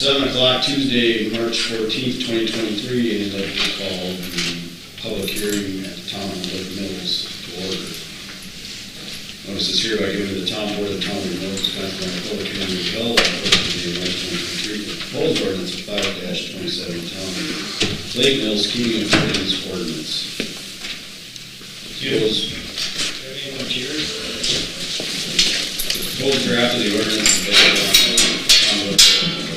7 o'clock Tuesday, March 14th, 2023, and I'd like to call the public hearing at the Town of Lake Mills to order. Notice is hereby given to the Town Board of the Town of Lake Mills, Wisconsin, on a public hearing to be held on Thursday, March 2023, for the proposed ordinance of 5-27 Town of Lake Mills, keeping of Chickens ordinance. Proposed draft of the ordinance is available on the website.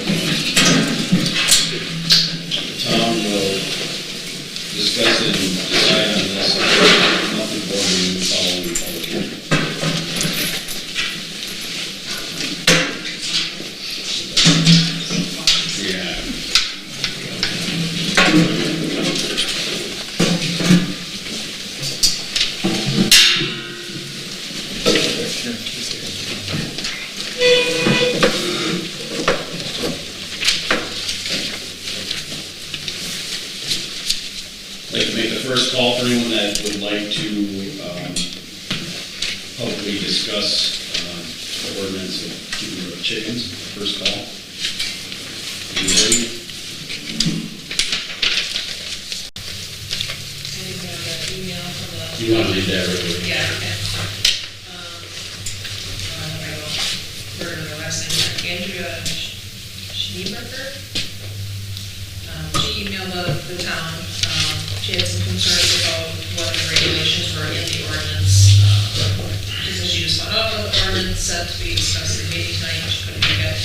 Tom will discuss it and decide on this. Nothing more than following the public hearing. I'd like to make the first call for anyone that would like to publicly discuss the ordinance of keeping of chickens. First call. Anybody? You want to read that really? Yeah, okay. I will the last name. Andrea Schneeberger. She emailed the town. She had some concerns about what the regulations were in the ordinance. She said she just found out about the ordinance set to be discussed at the meeting tonight. She couldn't make it.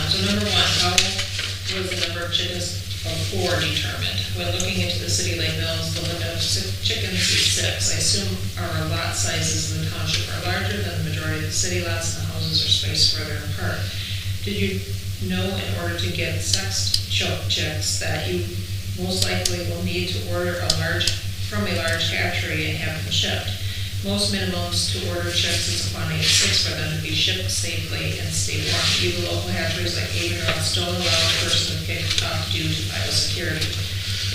So number one, how was the number of chickens before determined? When looking into the city of Lake Mills, the limit of chickens is 6. I assume our lot sizes in the township are larger than the majority of the city lots, and the houses are spaced further apart. Did you know in order to get sexed chicks that you most likely will need to order from a large hatchery and have them shipped? Most minimums to order chicks is a quantity of 6 for them to be shipped safely and stay warm. Even local hatcheries like Haven or Ross don't allow a person to pick up due to biosecurity.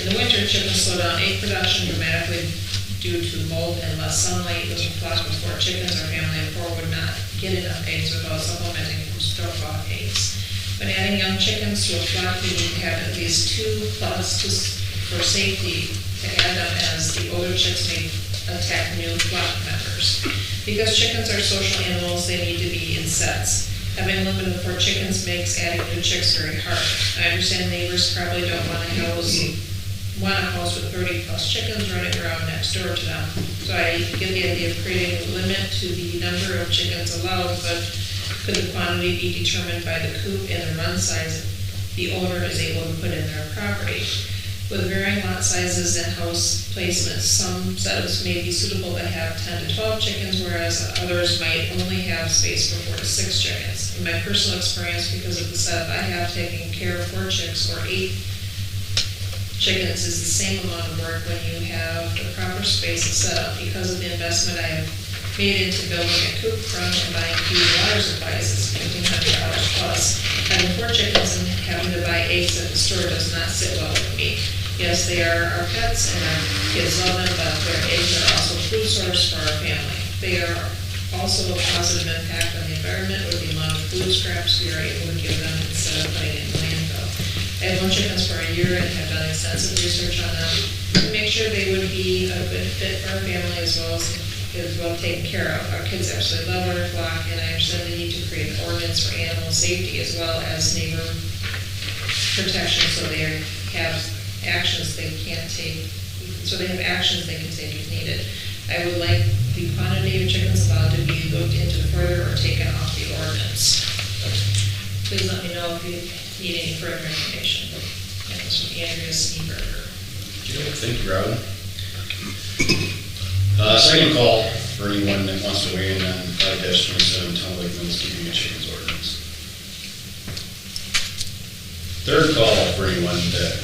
In the winter, chickens slow down egg production dramatically due to mold and less sunlight. Those are flock before chickens or family of 4 would not get enough eggs without supplementing from store-bought eggs. When adding young chickens to a flock, you need to have at least 2 plus for safety to add them, as the older chicks may attack new flock members. Because chickens are social animals, they need to be in sets. Having a limit of 4 chickens makes adding new chicks very hard. I understand neighbors probably don't want a house with 30 plus chickens running around next door to them. So I get the idea of creating a limit to the number of chickens allowed, but could the quantity be determined by the coop and the run size the owner is able to put in their property? With varying lot sizes and house placements, some setups may be suitable to have 10 to 12 chickens, whereas others might only have space for 4 to 6 chickens. In my personal experience, because of the setup I have, taking care of 4 chicks or 8 chickens is the same amount of work when you have the proper space and setup. Because of the investment I have made into building a coop from and buying feed water supplies, it's $1,500 plus. Having 4 chickens and having to buy eggs at the store does not sit well with me. Yes, they are our pets and our kids love them, but their eggs are also a food source for our family. They are also a positive impact on the environment with the amount of food scraps we are able to give them instead of putting it in landfill. I have 1 chickens for a year and have done extensive research on them to make sure they would be a good fit for our family as well taken care of. Our kids absolutely love our flock, and I understand the need to create an ordinance for animal safety as well as neighbor protection, so they have actions they can take if needed. I would like the quantity of chickens allowed to be looked into further or taken off the ordinance. Please let me know if you need any further information. And this from Andrea Schneeberger. Thank you, Robin. Second call for anyone that wants to weigh in on 5-27 Town of Lake Mills keeping of chickens ordinance. Third call for anyone that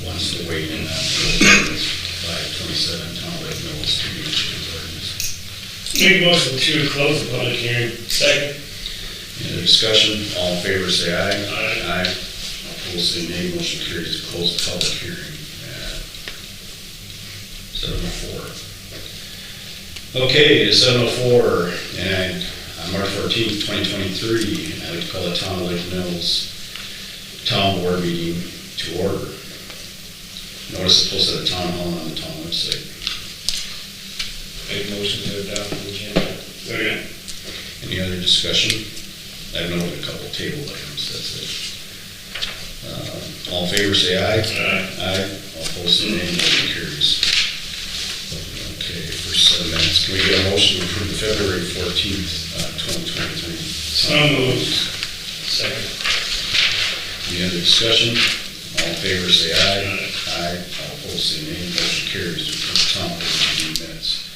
wants to weigh in on 5-27 Town of Lake Mills keeping of chickens ordinance. Make motion to close the public hearing. Second. Any other discussion? All in favor say aye. Aye. Aye. Opposed say nay. Motion carries to close the public hearing at 7:04. Okay, it's 7:04, and on March 14th, 2023, I'd like to call the Town of Lake Mills town board meeting to order. Notice it's posted at town hall on the town website. Make a motion to adopt the agenda. Second. Any other discussion? I've noted a couple table items, that's it. All in favor, say aye. Aye. Aye. All opposed, say nay. Motion carries. Okay, for 7 minutes. Can we get a motion to approve the February 14th, 2023? So moved. Second. Any other discussion? All in favor, say aye. Aye. Aye. All opposed, say nay. Motion carries to approve the town board meeting minutes.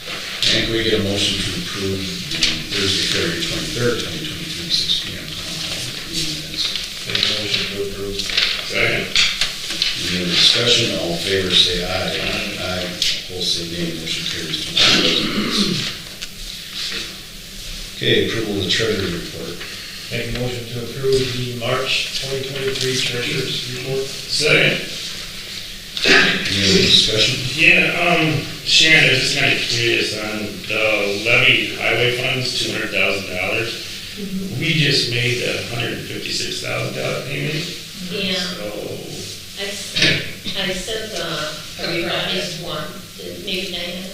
And can we get a motion to approve the Thursday, February 23rd, 2023, 6 p.m. town hall meeting minutes? Make a motion to approve. Second. Any other discussion? All in favor, say aye. Aye. Opposed, say nay. Motion carries to approve those minutes. Okay, approval of the treasury report. Make a motion to approve the March 2023 treasurer's report. Second. Any other discussion? Yeah, Sharon, I was just kind of curious on the levy highway funds, $200,000. We just made a $156,000 payment. Yeah, So, I sent the revised one, maybe Diana.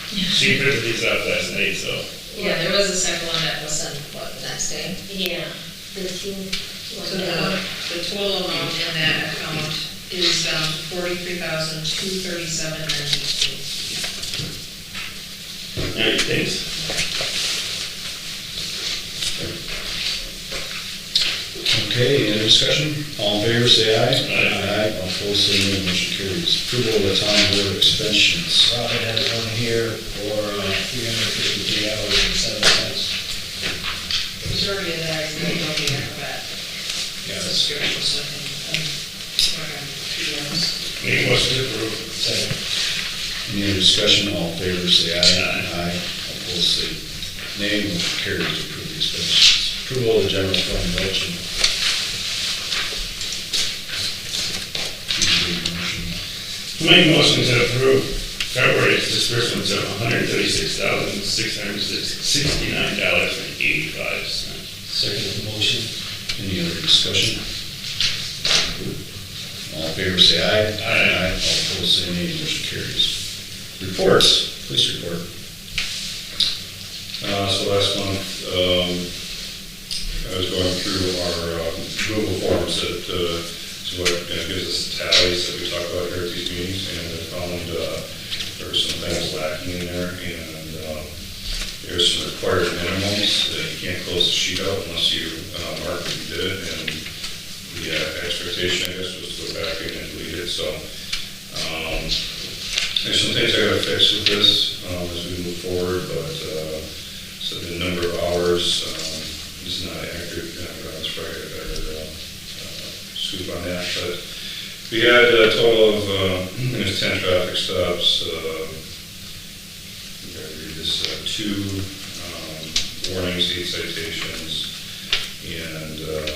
she printed these up last night, so. Yeah, there was a second one that was sent, what, the next day? Yeah, the two, So the total amount in that account is down to $43,237.92. All right, thanks. Okay, any other discussion? All in favor, say aye. Aye. Aye. All opposed, say nay. Motion carries. Approval of the town board expenses. Robin has one here for $353.07. Majority of that is going to be that. Yeah. It's a spiritual stuff and program PDFs. Make a motion to approve. Second. Any other discussion? All in favor, say aye. Aye. Aye. All opposed, say nay. Motion carries to approve the expenses. Approval of the general fund budget. Make a motion to approve February's disbursements of $136,669.85. Second motion. Any other discussion? All in favor, say aye. Aye. All opposed, say nay. Motion carries. Reports. Police report. So last month, I was going through our Google Forms that is what gives us the tallies that we talk about here at these meetings, and I found there were some things lacking in there, and there's some required minimums that you can't close the sheet out unless you mark that you did it, and the expectation, I guess, was to go back in and delete it. So there's some things I got to fix with this as we move forward, but so the number of hours is not accurate. That's probably a better scoop on that. But we had a total of 10 traffic stops. I gotta read this: 2 warnings, 8 citations, and about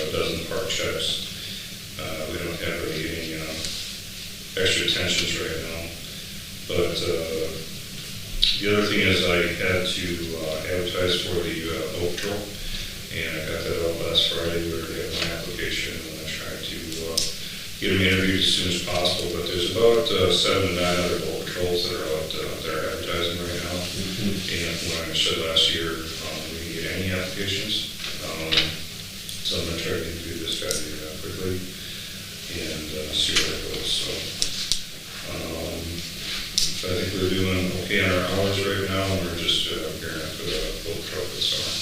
a dozen park checks. We don't have really any extra attentions right now, but the other thing is I had to advertise for the boat patrol, and I got that out last Friday where they have my application, and I tried to get them interviewed as soon as possible, but there's about 7 to 9 other boat patrols that are out there advertising right now. And when I said last year, we didn't get any applications, so I'm going to try to interview this guy quickly and see where it goes. So I think we're doing okay on our hours right now, and we're just gearing up for the boat patrol this summer.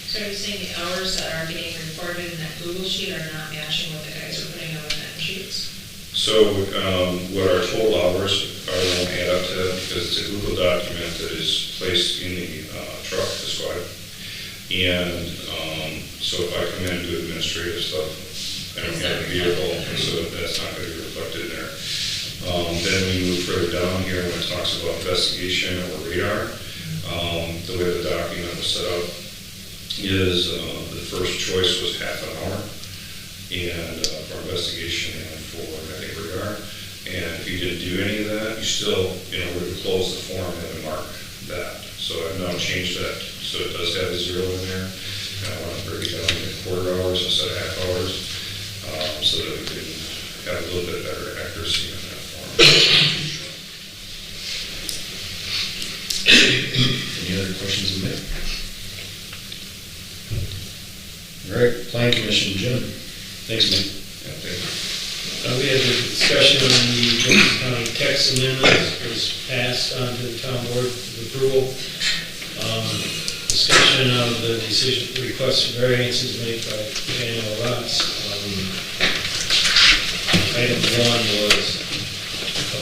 So are you saying the hours that are being reported in that Google sheet are not matching what the guys are putting on the net sheets? So what our total hours are won't add up to that because it's a Google document that is placed in the truck, the squad. And so if I come in and do administrative stuff, I don't have a vehicle, and so that's not going to be reflected there. Then we move further down here when it talks about investigation or radar. The way the document was set up is the first choice was half an hour and for investigation and for, I think, radar. And if you didn't do any of that, you still, would close the form and mark that. So I've now changed that. So it does have a 0 in there. I kind of want to break it down into quarter hours instead of half hours, so that we can have a little bit better accuracy in that form. Any other questions of me? All right, Plan Commission, Jim. Thanks, Mike. Yeah, thank you. We had a discussion on the Jefferson County text amendment that was passed on to the town board for approval. Discussion of the decision to request variances made by Daniel Lots. Item 1 was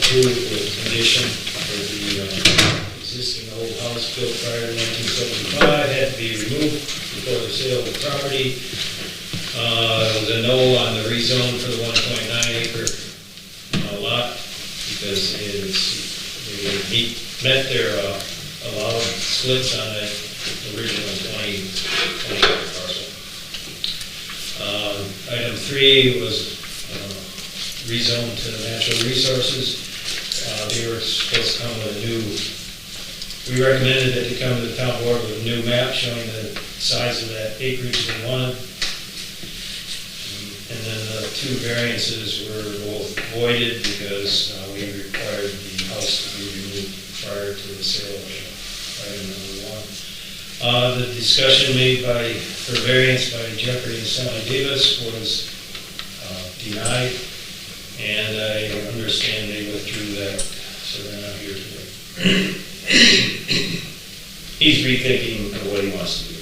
approved with condition for the existing old house built prior to 1975 had to be removed before the sale of the property. There was a no on the rezone for the 1.9 acre lot because they met their allowed splits on that original 20 acre parcel. Item 3 was rezoned to natural resources. They were supposed to come with a new, we recommended that they come to the town board with a new map showing the size of that acreage they wanted. And then the 2 variances were both voided because we required the house to be removed prior to the sale of item number 1. The discussion made for variance by Jeffrey and Sally Davis was denied, and I understand they withdrew that, so they're not here today. He's rethinking what he wants to do.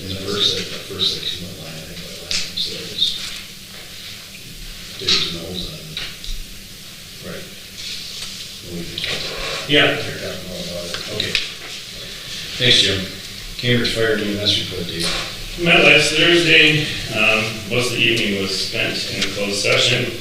In the first section of the line, I think that last one says, there's nose on it. Right. What do you think? Yeah, they're talking all about it. Okay. Thanks, Jim. Cambridge Fire and EMS report, Dave. Met last Thursday, most of the evening was spent in a closed session.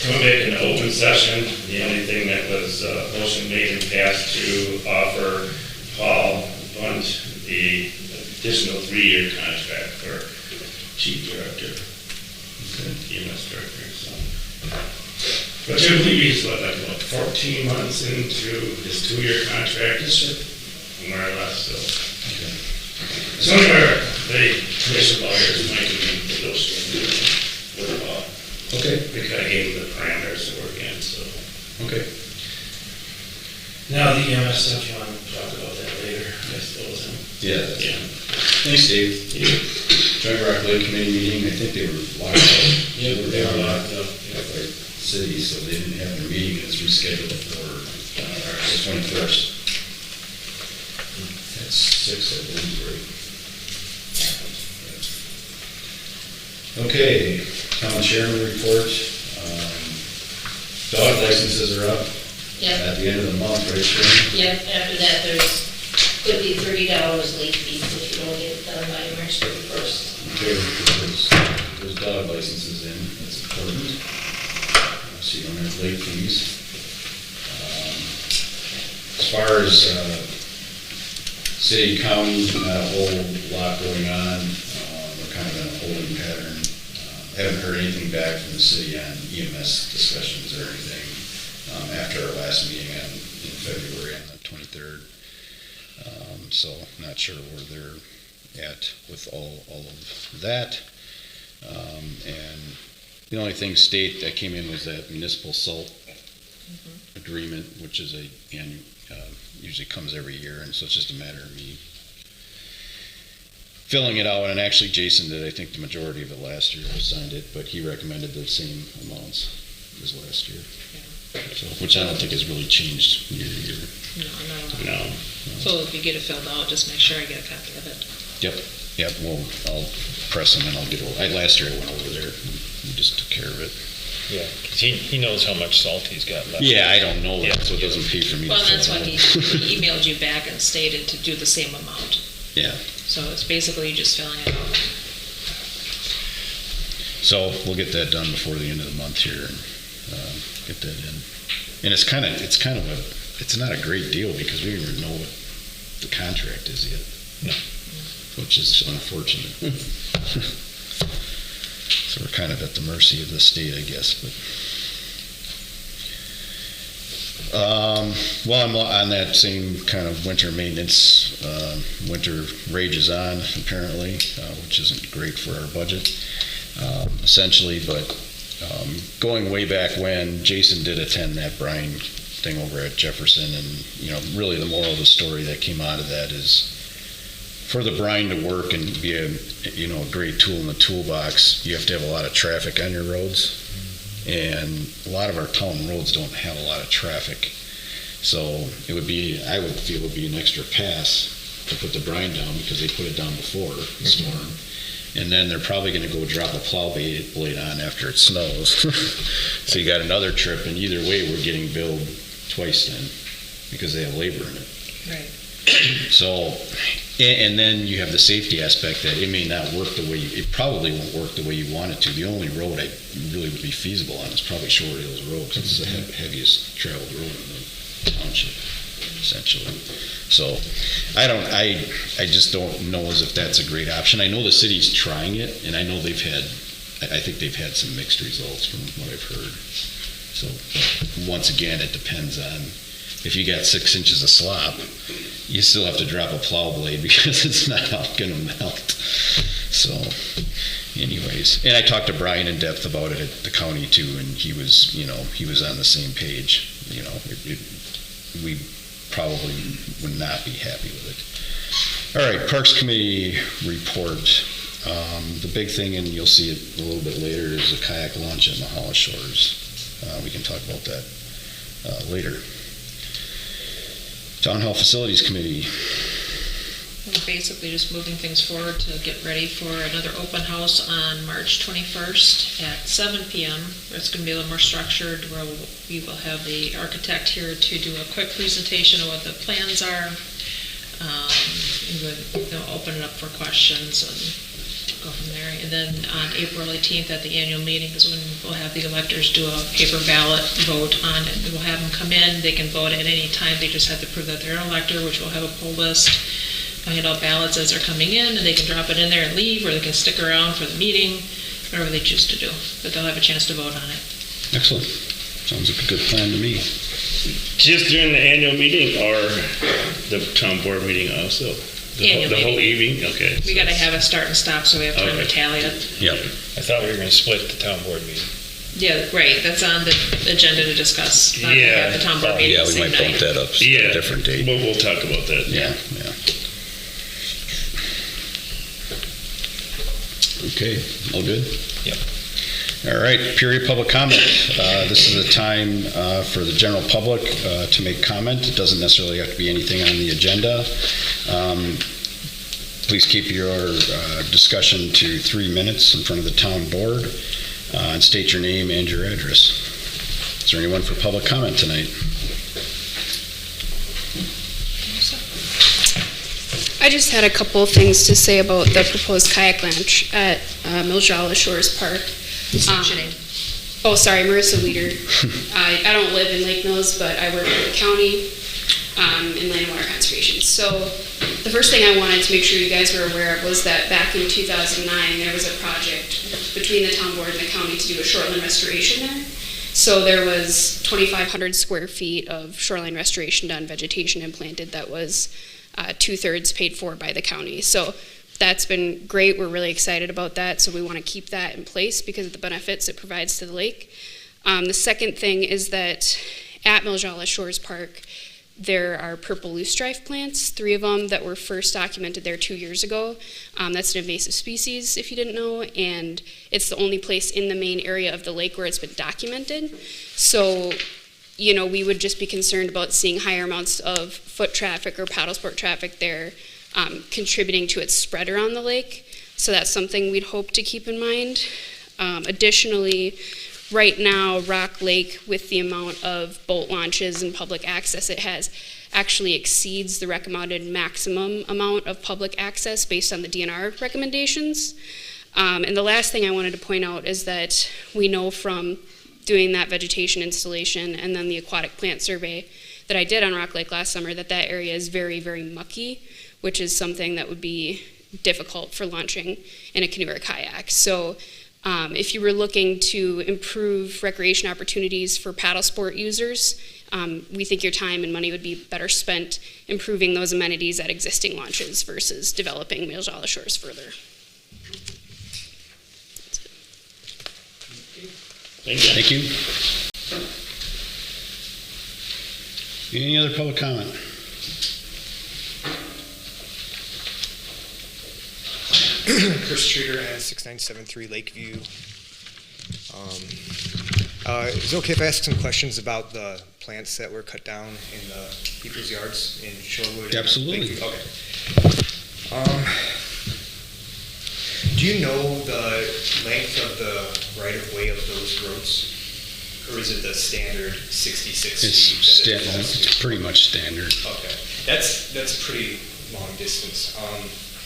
Coming back into open session, the only thing that was motion made and passed to offer Paul Bunt the additional 3-year contract for chief director, EMS director, so. But I believe he's like 14 months into his 2-year contract, more or less, so. Okay. So anyway, the commission lawyers might be negotiating with Paul. Okay. We kind of gave him the parameters to work in, so. Okay. Now the EMS stuff, you want to talk about that later, I suppose, huh? Yeah. Yeah. Thanks, Dave. Joint Rock Lake Committee meeting, I think they were locked out. Yeah, they were locked up. By city, so they didn't have their meeting. It's rescheduled for the 21st. That's 6, I believe, right? Okay, town chairman report. Dog licenses are up Yep, at the end of the month, right, Sharon? yep, after that, could be $30 late fees if you don't get it done by March 31st. Okay, those dog licenses in, that's important. So you don't have late fees. As far as city, county, not a whole lot going on. We're kind of in a holding pattern. Haven't heard anything back from the city on EMS discussions or anything after our last meeting in February on the 23rd. So not sure where they're at with all of that. And the only thing state that came in was that municipal salt agreement, which is usually comes every year, and so it's just a matter of me filling it out. And actually, Jason did, I think, the majority of it last year, signed it, but he recommended the same amounts as last year. So, which I don't think has really changed year to year. No. No. So if you get it filled out, just make sure I get a copy of it. Yep. Well, I'll press them and I'll get over. Last year I went over there and just took care of it. Yeah, 'cause he knows how much salt he's got left. Yeah, I don't know that, so it doesn't pay for me to Well, fill that's it why out. he emailed you back and stated to do the same amount. Yeah. So it's basically just filling it out. So we'll get that done before the end of the month here and get that in. And it's not a great deal because we don't even know what the contract is yet. No. Which is unfortunate. So we're kind of at the mercy of the state, I guess. But Well, I'm on that same kind of winter maintenance. Winter rages on, apparently, which isn't great for our budget, essentially. But going way back when, Jason did attend that brine thing over at Jefferson, and really the moral of the story that came out of that is, for the brine to work and be a great tool in the toolbox, you have to have a lot of traffic on your roads. And a lot of our town roads don't have a lot of traffic. So I would feel it would be an extra pass to put the brine down, because they put it down before the storm. And then they're probably gonna go drop a plow blade on after it snows. So you got another trip, and either way, we're getting billed twice then, because they have labor in it. Right. So, and then you have the safety aspect that it may not work the way it probably won't work the way you want it to. The only road I really would be feasible on is probably Short Hills Road, because it's the heaviest traveled road in the township, essentially. So, I just don't know as if that's a great option. I know the city's trying it, and I know I think they've had some mixed results from what I've heard. So, once again, it depends on, if you got 6 inches of slop, you still have to drop a plow blade, because it's not going to melt. So, anyways, and I talked to Brian in depth about it at the county too, and he was on the same page. We probably would not be happy with it. All right, Parks Committee report. The big thing, and you'll see it a little bit later, is a kayak launch at Mahalla Shores. We can talk about that later. Town Hall Facilities Committee. We're basically just moving things forward to get ready for another open house on March 21st at 7 p.m. It's going to be a little more structured, where we will have the architect here to do a quick presentation of what the plans are. And we'll open it up for questions and go from there. And then on April 18th at the annual meeting is when we'll have the electors do a paper ballot vote on it. We'll have them come in, they can vote at any time, they just have to prove that they're an elector, which will have a poll list. I hand out ballots as they're coming in, and they can drop it in there and leave, or they can stick around for the meeting, whatever they choose to do. But they'll have a chance to vote on it. Excellent. Sounds like a good plan to me. Just during the annual meeting, or the town board meeting also? The whole evening? Okay. We gotta have a start and stop, so we have time to tally it. Yep. I thought we were gonna split the town board meeting. Yeah, right, that's on the agenda to discuss. Not to Yeah. have the town board meeting Yeah, the we same might bump night. that up to Yeah. a different date. We'll talk about that. Yeah. Okay, all good? Yep. All right, period public comment. This is a time for the general public to make comment. It doesn't necessarily have to be anything on the agenda. Please keep your discussion to 3 minutes in front of the town board, and state your name and your address. Is there anyone for public comment tonight? I just had a couple of things to say about the proposed kayak launch at Miljala Shores Park. What's your name? Oh, sorry, Marissa Weeder. I don't live in Lake Mills, but I work for the county in Land and Water Conservation. So the first thing I wanted to make sure you guys were aware of was that back in 2009, there was a project between the town board and the county to do a shoreline restoration there. So there was 2,500 square feet of shoreline restoration done, vegetation implanted, that was 2/3 paid for by the county. So that's been great. We're really excited about that. So we want to keep that in place because of the benefits it provides to the lake. The second thing is that at Miljala Shores Park, there are purple loosestrife plants, 3 of them that were first documented there 2 years ago. That's an invasive species, if you didn't know, and it's the only place in the main area of the lake where it's been documented. So, we would just be concerned about seeing higher amounts of foot traffic or paddle sport traffic there, contributing to its spread around the lake. So that's something we'd hope to keep in mind. Additionally, right now, Rock Lake, with the amount of boat launches and public access it has, actually exceeds the recommended maximum amount of public access based on the DNR recommendations. And the last thing I wanted to point out is that we know from doing that vegetation installation and then the aquatic plant survey that I did on Rock Lake last summer, that area is very, very mucky, which is something that would be difficult for launching in a canoe or kayak. So if you were looking to improve recreation opportunities for paddle sport users, We think your time and money would be better spent improving those amenities at existing launches versus developing Mills Shores further. Thank you. Thank you. Any other public comment? Chris Streeter and 6973 Lakeview. Is it okay if I ask some questions about the plants that were cut down in the people's yards in Shorewood? and Absolutely. Lakeview? Okay. Do you know the length of the right-of-way of those roads? Or is it the standard 66 feet? It's pretty much standard. Okay. That's pretty long distance.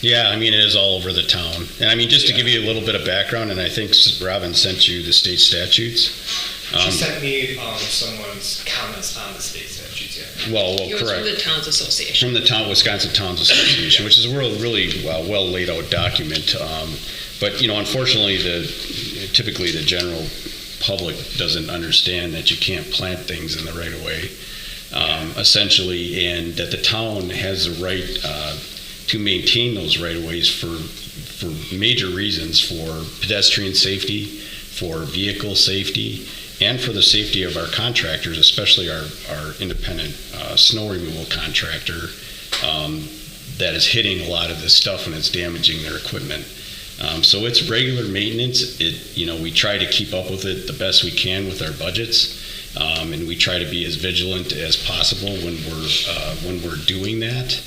Yeah, I mean, it is all over the town. And I mean, just to give you a little bit of background, and I think Robin sent you the state statutes. She sent me someone's comments on the state statutes, yeah. Well, It was correct. from the Towns Association. From the Wisconsin Towns Association, which is a really well laid out document. But, unfortunately, typically the general public doesn't understand that you can't plant things in the right of way, essentially, and that the town has the right to maintain those right of ways for major reasons, for pedestrian safety, for vehicle safety, and for the safety of our contractors, especially our independent snow removal contractor that is hitting a lot of this stuff and it's damaging their equipment. So it's regular maintenance. We try to keep up with it the best we can with our budgets, and we try to be as vigilant as possible when we're doing that.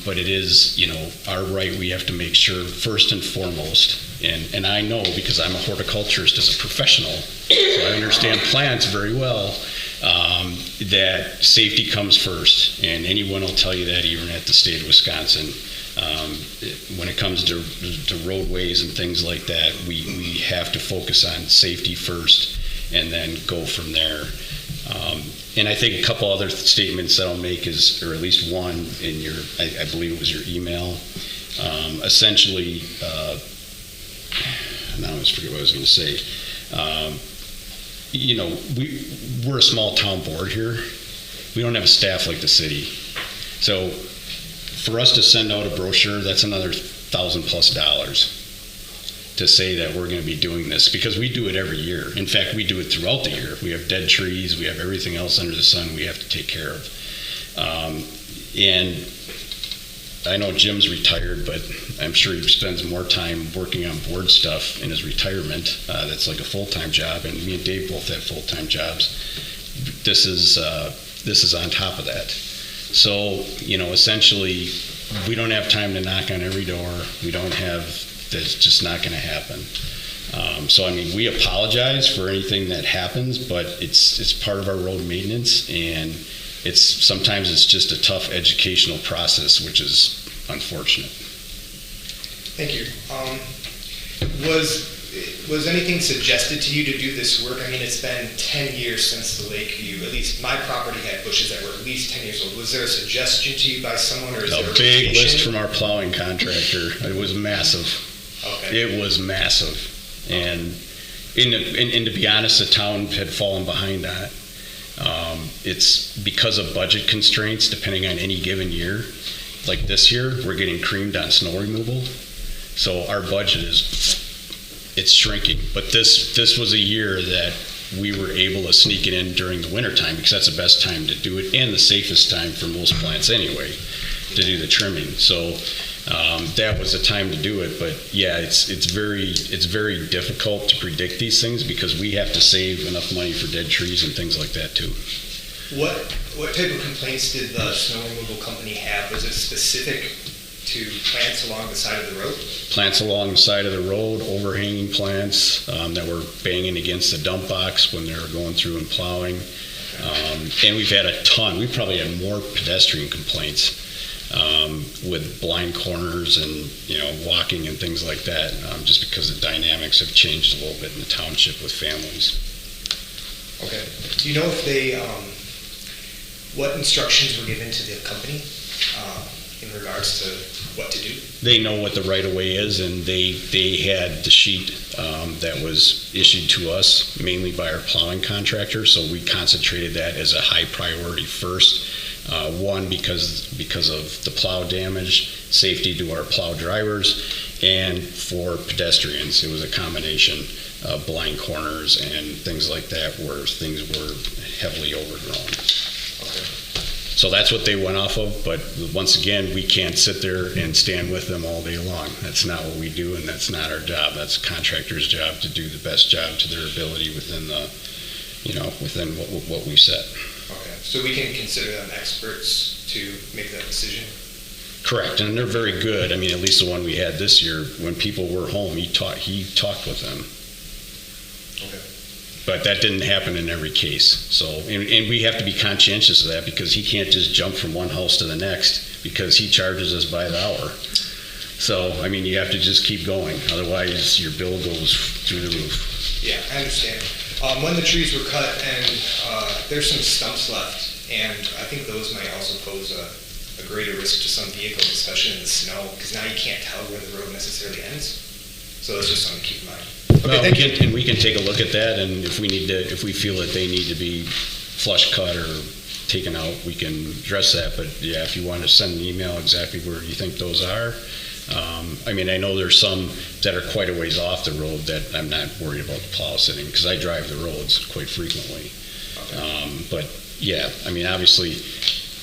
But it is, our right. We have to make sure first and foremost, and I know because I'm a horticulturist as a professional, so I understand plants very well, that safety comes first, and anyone will tell you that, even at the state of Wisconsin. When it comes to roadways and things like that, we have to focus on safety first and then go from there. And I think a couple other statements that I'll make is, or at least one in your, I believe it was your email, essentially, now I just forget what I was going to say. We're a small town board here. We don't have a staff like the city. So for us to send out a brochure, that's another $1,000+ to say that we're going to be doing this, because we do it every year. In fact, we do it throughout the year. We have dead trees, we have everything else under the sun we have to take care of. And I know Jim's retired, but I'm sure he spends more time working on board stuff in his retirement. That's like a full-time job, and me and Dave both have full-time jobs. This is on top of that. So, essentially, we don't have time to knock on every door. That's just not going to happen. So, I mean, we apologize for anything that happens, but it's part of our road maintenance, and sometimes it's just a tough educational process, which is unfortunate. Thank you. Was anything suggested to you to do this work? I mean, it's been 10 years since the Lakeview, at least my property had bushes that were at least 10 years old. Was there a suggestion to you by someone, or is there A big rotation? list from our plowing contractor. It was massive. Okay. It was massive. And to be honest, the town had fallen behind on it. It's because of budget constraints, depending on any given year. Like this year, we're getting creamed on snow removal. So our budget it's shrinking. But this was a year that we were able to sneak it in during the winter time, because that's the best time to do it and the safest time for most plants anyway to do the trimming. So that was the time to do it. But yeah, it's very difficult to predict these things, because we have to save enough money for dead trees and things like that too. What type of complaints did the snow removal company have? Was it specific to plants along the side of the road? Plants along the side of the road, overhanging plants that were banging against the dump box when they were going through and plowing. And we've had a ton. We probably had more pedestrian complaints with blind corners and walking and things like that, just because the dynamics have changed a little bit in the township with families. Okay. Do you know if they, what instructions were given to the company in regards to what to do? They know what the right-of-way is, and they had the sheet that was issued to us mainly by our plowing contractor, so we concentrated that as a high priority first. One, because of the plow damage, safety to our plow drivers, and for pedestrians. It was a combination of blind corners and things like that where things were heavily overgrown. Okay. So that's what they went off of, but once again, we can't sit there and stand with them all day long. That's not what we do, and that's not our job. That's a contractor's job to do the best job to their ability within within what we set. Okay, so we can consider them experts to make that decision? Correct, and they're very good. I mean, at least the one we had this year, when people were home, he talked with them. Okay. But that didn't happen in every case. So, and we have to be conscientious of that because he can't just jump from one house to the next because he charges us by the hour. So, I mean, you have to just keep going. Otherwise, your bill goes through the roof. Yeah, I understand. When the trees were cut and there's some stumps left, and I think those might also pose a greater risk to some vehicles, especially in the snow, because now you can't tell where the road necessarily ends. So that's just something to keep in mind. Well, we can take a look at that, and if we feel that they need to be flush cut or taken out, we can address that. But yeah, if you want to send an email exactly where you think those are. I mean, I know there's some that are quite a ways off the road that I'm not worried about the plow sitting, because I drive the roads quite frequently. But yeah, I mean, obviously,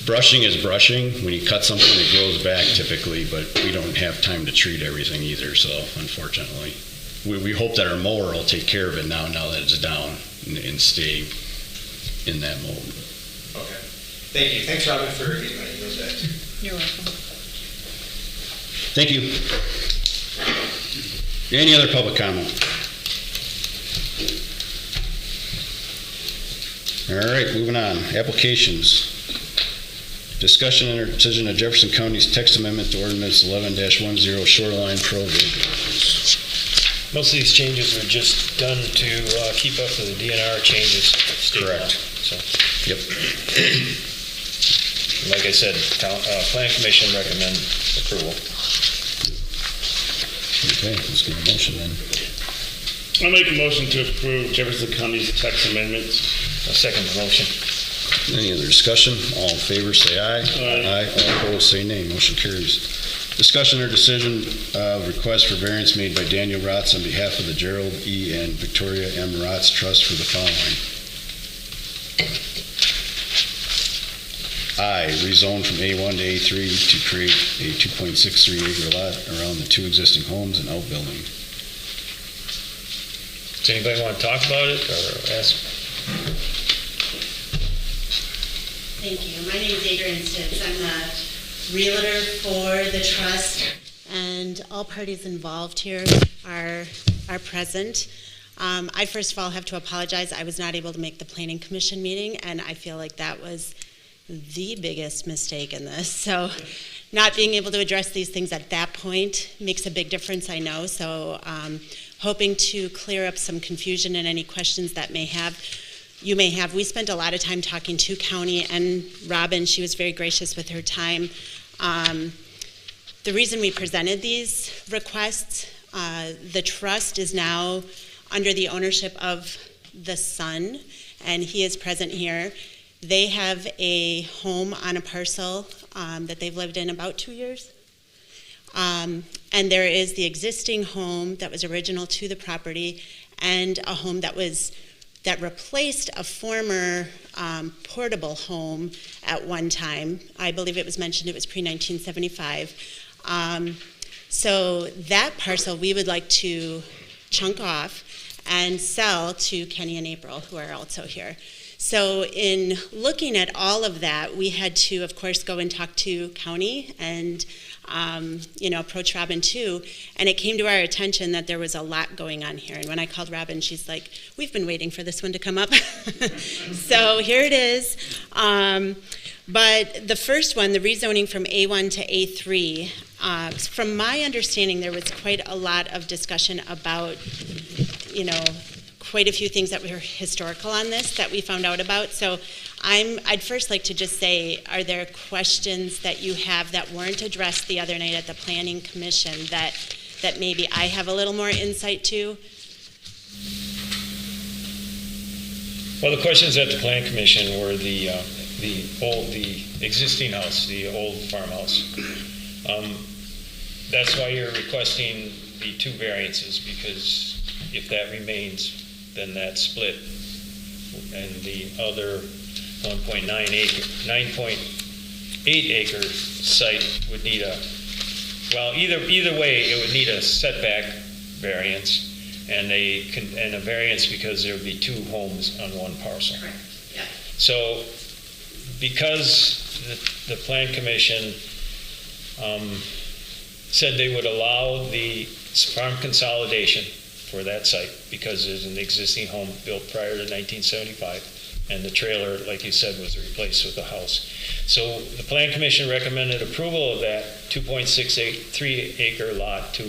brushing is brushing. When you cut something, it grows back typically, but we don't have time to treat everything either, so unfortunately. We hope that our mower will take care of it now that it's down and stay in that mode. Okay. Thank you. Thanks, Robin, for getting my emails back. You're welcome. Thank you. Any other public comment? All right, moving on. Applications. Discussion and decision of Jefferson County's text amendment to ordinance 11-10 shoreline provisions. Most of these changes are just done to keep up with the DNR changes. State law. Correct. So, Yep. like I said, Plan Commission recommend approval. Okay, let's get a motion then. I'll make a motion to approve Jefferson County's text amendments. I'll second the motion. Any other discussion? All in favor, say aye. Aye. All opposed, say nay. Motion carries. Discussion or decision of request for variance made by Daniel Rotz on behalf of the Gerald E. and Victoria M. Rotz Trust for the following. I, rezone from A1 to A3 to create a 2.63 acre lot around the two existing homes and outbuilding. Does anybody want to talk about it or ask? Thank you. My name is Adrienne Stitz. I'm the realtor for the trust, and all parties involved here are present. I first of all have to apologize. I was not able to make the Planning Commission meeting, and I feel like that was the biggest mistake in this. So not being able to address these things at that point makes a big difference, I know. So hoping to clear up some confusion and any questions that you may have. We spent a lot of time talking to county, and Robin, she was very gracious with her time. The reason we presented these requests, the trust is now under the ownership of the son, and he is present here. They have a home on a parcel that they've lived in about 2 years. And there is the existing home that was original to the property, and a home that replaced a former portable home at one time. I believe it was mentioned it was pre-1975. So that parcel we would like to chunk off and sell to Kenny and April, who are also here. So in looking at all of that, we had to, of course, go and talk to county and approach Robin too. And it came to our attention that there was a lot going on here. And when I called Robin, she's like, we've been waiting for this one to come up. So here it is. But the first one, the rezoning from A1 to A3, from my understanding, there was quite a lot of discussion about, quite a few things that were historical on this that we found out about. So I'd first like to just say, are there questions that you have that weren't addressed the other night at the Planning Commission that maybe I have a little more insight to? Well, the questions at the Plan Commission were the existing house, the old farmhouse. That's why you're requesting the 2 variances, because if that remains, then that split, and the other 9.8 acre site would need either way, it would need a setback variance and a variance because there would be 2 homes on one parcel. Correct. Yeah. So, because the Plan Commission said they would allow the farm consolidation for that site because there's an existing home built prior to 1975, and the trailer, like you said, was replaced with a house. So the Plan Commission recommended approval of that 2.63 acre lot to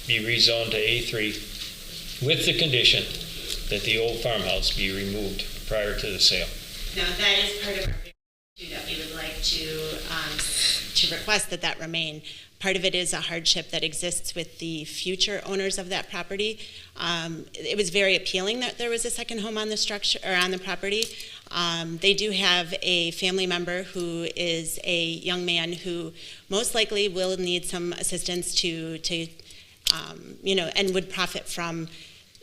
be rezoned to A3 with the condition that the old farmhouse be removed prior to the sale. Now, that is part of our issue that we would like to request that remain. Part of it is a hardship that exists with the future owners of that property. It was very appealing that there was a second home on the structure or on the property. They do have a family member who is a young man who most likely will need some assistance to and would profit from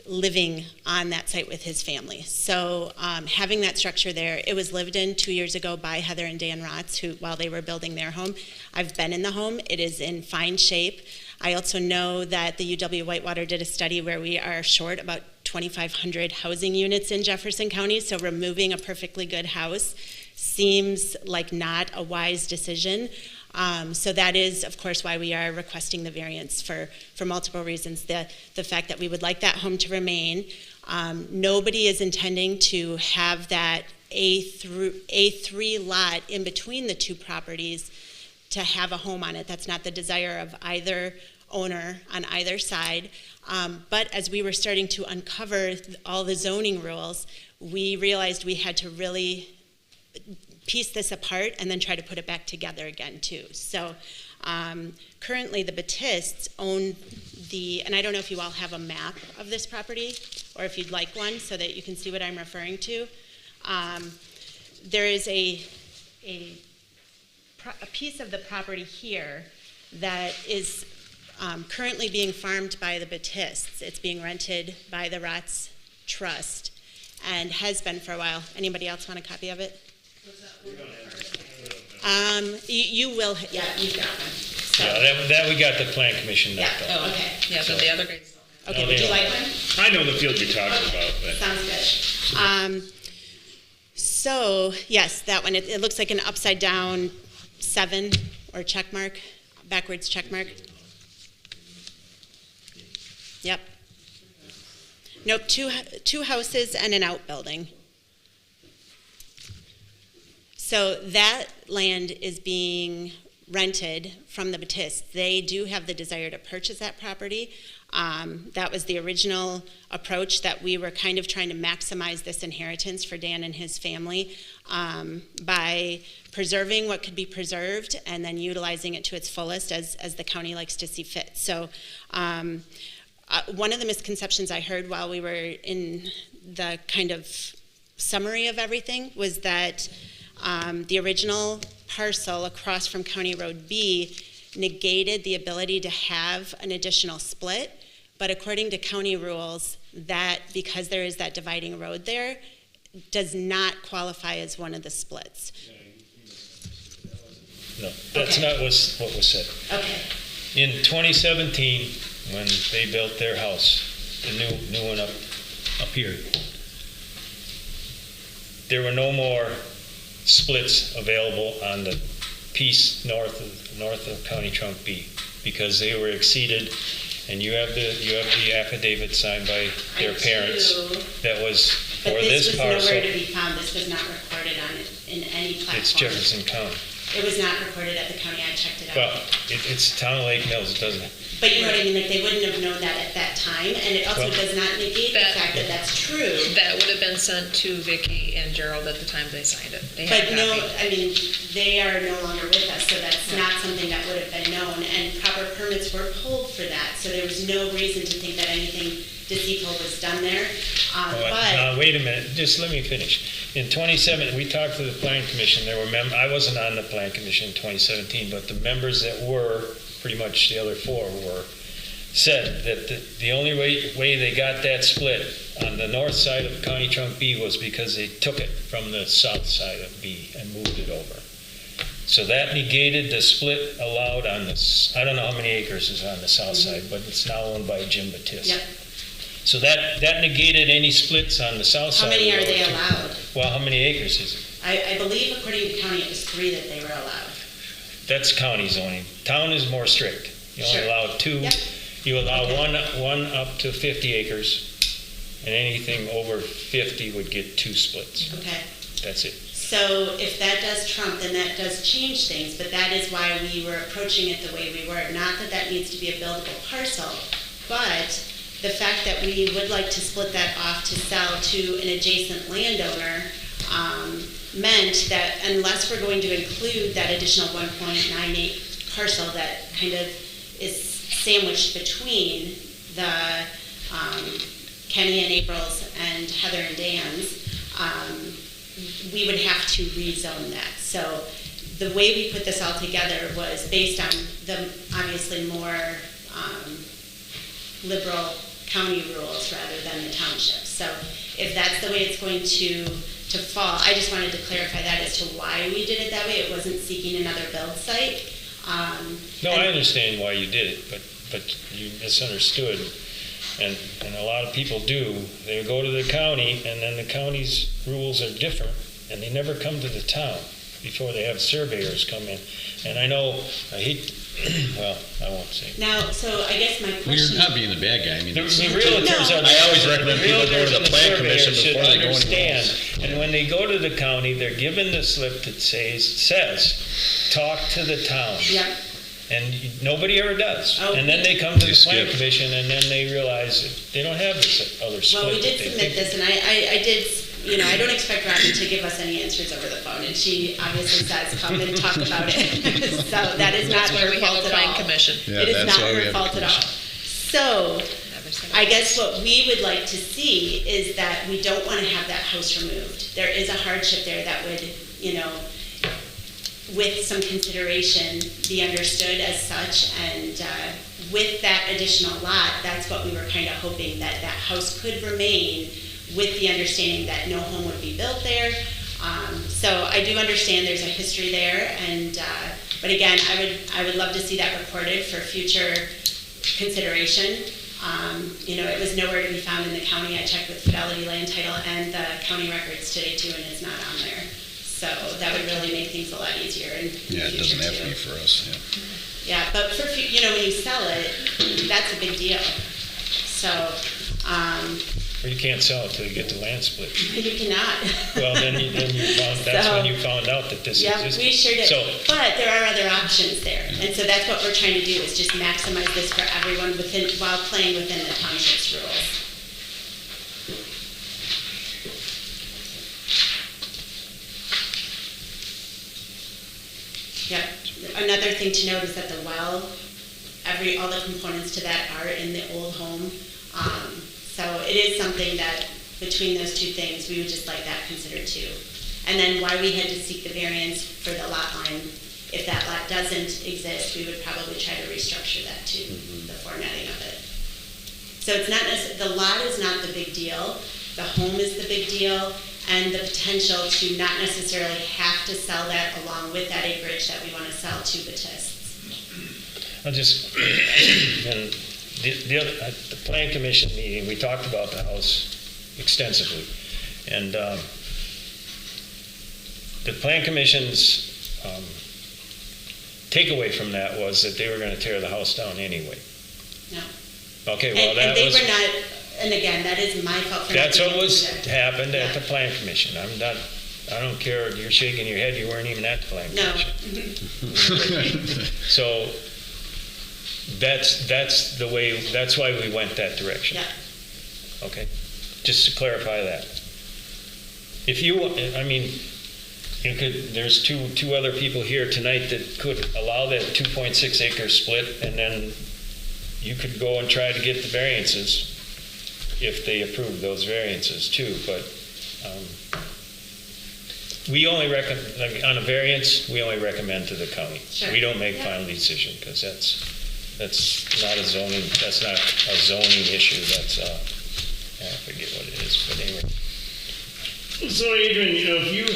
living on that site with his family. So having that structure there, it was lived in 2 years ago by Heather and Dan Rotz, who, while they were building their home. I've been in the home. It is in fine shape. I also know that the UW Whitewater did a study where we are short about 2,500 housing units in Jefferson County, so removing a perfectly good house seems like not a wise decision. So that is, of course, why we are requesting the variance for multiple reasons. The fact that we would like that home to remain. Nobody is intending to have that A3 lot in between the 2 properties to have a home on it. That's not the desire of either owner on either side. But as we were starting to uncover all the zoning rules, we realized we had to really piece this apart and then try to put it back together again too. So currently the Batists own and I don't know if you all have a map of this property or if you'd like one so that you can see what I'm referring to. There is a piece of the property here that is currently being farmed by the Batists. It's being rented by the Rotz Trust and has been for a while. Anybody else want a copy of it? You will, yeah, you've got one. So. Yeah, that we got the Plan Commission Yeah. that. Oh, Okay. Yeah, but the other guys don't. Okay, No, would they you don't. like one? I know the field you're talking about, but. Sounds good. So, yes, that one, it looks like an upside down 7 or check mark, backwards check mark. Yep. Nope, two houses and an outbuilding. So that land is being rented from the Batists. They do have the desire to purchase that property. That was the original approach, that we were kind of trying to maximize this inheritance for Dan and his family by preserving what could be preserved and then utilizing it to its fullest as the county likes to see fit. So one of the misconceptions I heard while we were in the kind of summary of everything was that the original parcel across from County Road B negated the ability to have an additional split, but according to county rules, that because there is that dividing road there, does not qualify as one of the splits. No, that's Okay. not what was said. Okay. In 2017, when they built their house, the new one up here, there were no more splits available on the piece north of County Trunk B because they were exceeded, and you have the affidavit signed by their parents that was for But this this was parcel. nowhere to be found. This was not recorded on it in any platform. It's Jefferson County. It was not recorded at the county, I checked it out. Well, it's Town of Lake Mills, it doesn't, But you know what I mean, like, they wouldn't have known that at that time, and it also Well- does not negate the That- fact that that's true. That would have been sent to Vicky and Gerald at the time they signed it. They had But a no, copy. I mean, they are no longer with us, so that's not something that would have been known, and proper permits were pulled for that, so there was no reason to think that anything deceitful was done there. But, wait a minute, just let me finish. In 2017, we talked to the Plan Commission, there were I wasn't on the Plan Commission in 2017, but the members that were, pretty much the other four were, said that the only way they got that split on the north side of County Trunk B was because they took it from the south side of B and moved it over. So that negated the split allowed on this, I don't know how many acres is on the south side, but it's now owned by Jim Batiste. Yep. So that negated any splits on the south how side. many of are the they road. allowed? Well, how many acres is it? I believe according to county, it was 3 that they were allowed. That's county zoning. Town is more strict. You only Sure. allow 2. Yep. You allow Okay. one up to 50 acres, and anything over 50 would get 2 splits. Okay. That's it. So if that does trump, then that does change things, but that is why we were approaching it the way we were. Not that that needs to be a buildable parcel, but the fact that we would like to split that off to sell to an adjacent landowner meant that unless we're going to include that additional 1.98 parcel that kind of is sandwiched between the Kenny and April's and Heather and Dan's, we would have to rezone that. So the way we put this all together was based on the obviously more liberal county rules rather than the township. So if that's the way it's going to fall, I just wanted to clarify that as to why we did it that way. It wasn't seeking another build site. No, I And- understand why you did it, but you misunderstood. And a lot of people do. They go to the county, and then the county's rules are different, and they never come to the town before they have surveyors come in. And I know, I hate, well, I won't say. Now, so I guess my Well, you're question. not being the bad guy, I mean. The it's- realtors No. are. I always recommend people go to the plan commission should before they go anywhere understand. else. And when they go to the county, they're given the slip that says, talk to the town. Yep. And nobody ever does. Oh. And then they come to They the plan skip. commission, and then they realize that they don't have this other split. Well, we that did they submit think- this, and I did, I don't expect Robin to give us any answers over the phone, and she obviously says, come and talk about it. So that is not That's why her we have fault a at plan all. commission. Yeah, It is that's not why we her have a fault at all. commission. So, I guess what we would like to see is that we don't want to have that house removed. There is a hardship there that would, with some consideration, be understood as such, and with that additional lot, that's what we were kind of hoping, that that house could remain with the understanding that no home would be built there. So I do understand there's a history there, and, but again, I would love to see that recorded for future consideration. It was nowhere to be found in the county. I checked with Fidelity Land Title and the county records today too, and it's not on there. So that would really make things a lot easier in the Yeah, it doesn't future, have to too. be for us, yeah. Yeah, but for, when you sell it, that's a big deal. So, Or you can't sell it till you get the land split. you cannot. Well, then you that's So- when you found out that this Yeah, existed. we sure did. So, But there are other options there. And so that's what we're trying to do, is just maximize this for everyone while playing within the township's rules. Yep. Another thing to note is that the well, all the components to that are in the old home. So it is something that, between those two things, we would just like that considered too. And then why we had to seek the variance for the lot line, if that lot doesn't exist, we would probably try to restructure that too, the formatting of it. So it's not, the lot is not the big deal, the home is the big deal, and the potential to not necessarily have to sell that along with that acreage that we want to sell to Batists. I'll just, and the plan commission meeting, we talked about the house extensively. And the plan commission's takeaway from that was that they were going to tear the house down anyway. No. Okay, well, And that they was, were not, and again, that is my fault for not that's being what was included. happened at Yeah. the plan commission. I don't care, you're shaking your head, you weren't even at the flag No. commission. So that's the way, that's why we went that direction. Yeah. Okay, just to clarify that. If you, I mean, you could, there's two other people here tonight that could allow that 2.6 acre split, and then you could go and try to get the variances if they approve those variances too, but we only recommend, I mean, on a variance, we only recommend to the county. Sure. We don't make Yeah. final decision, because that's not a zoning issue, that's, I forget what it is, but anyway. So Adrian, if you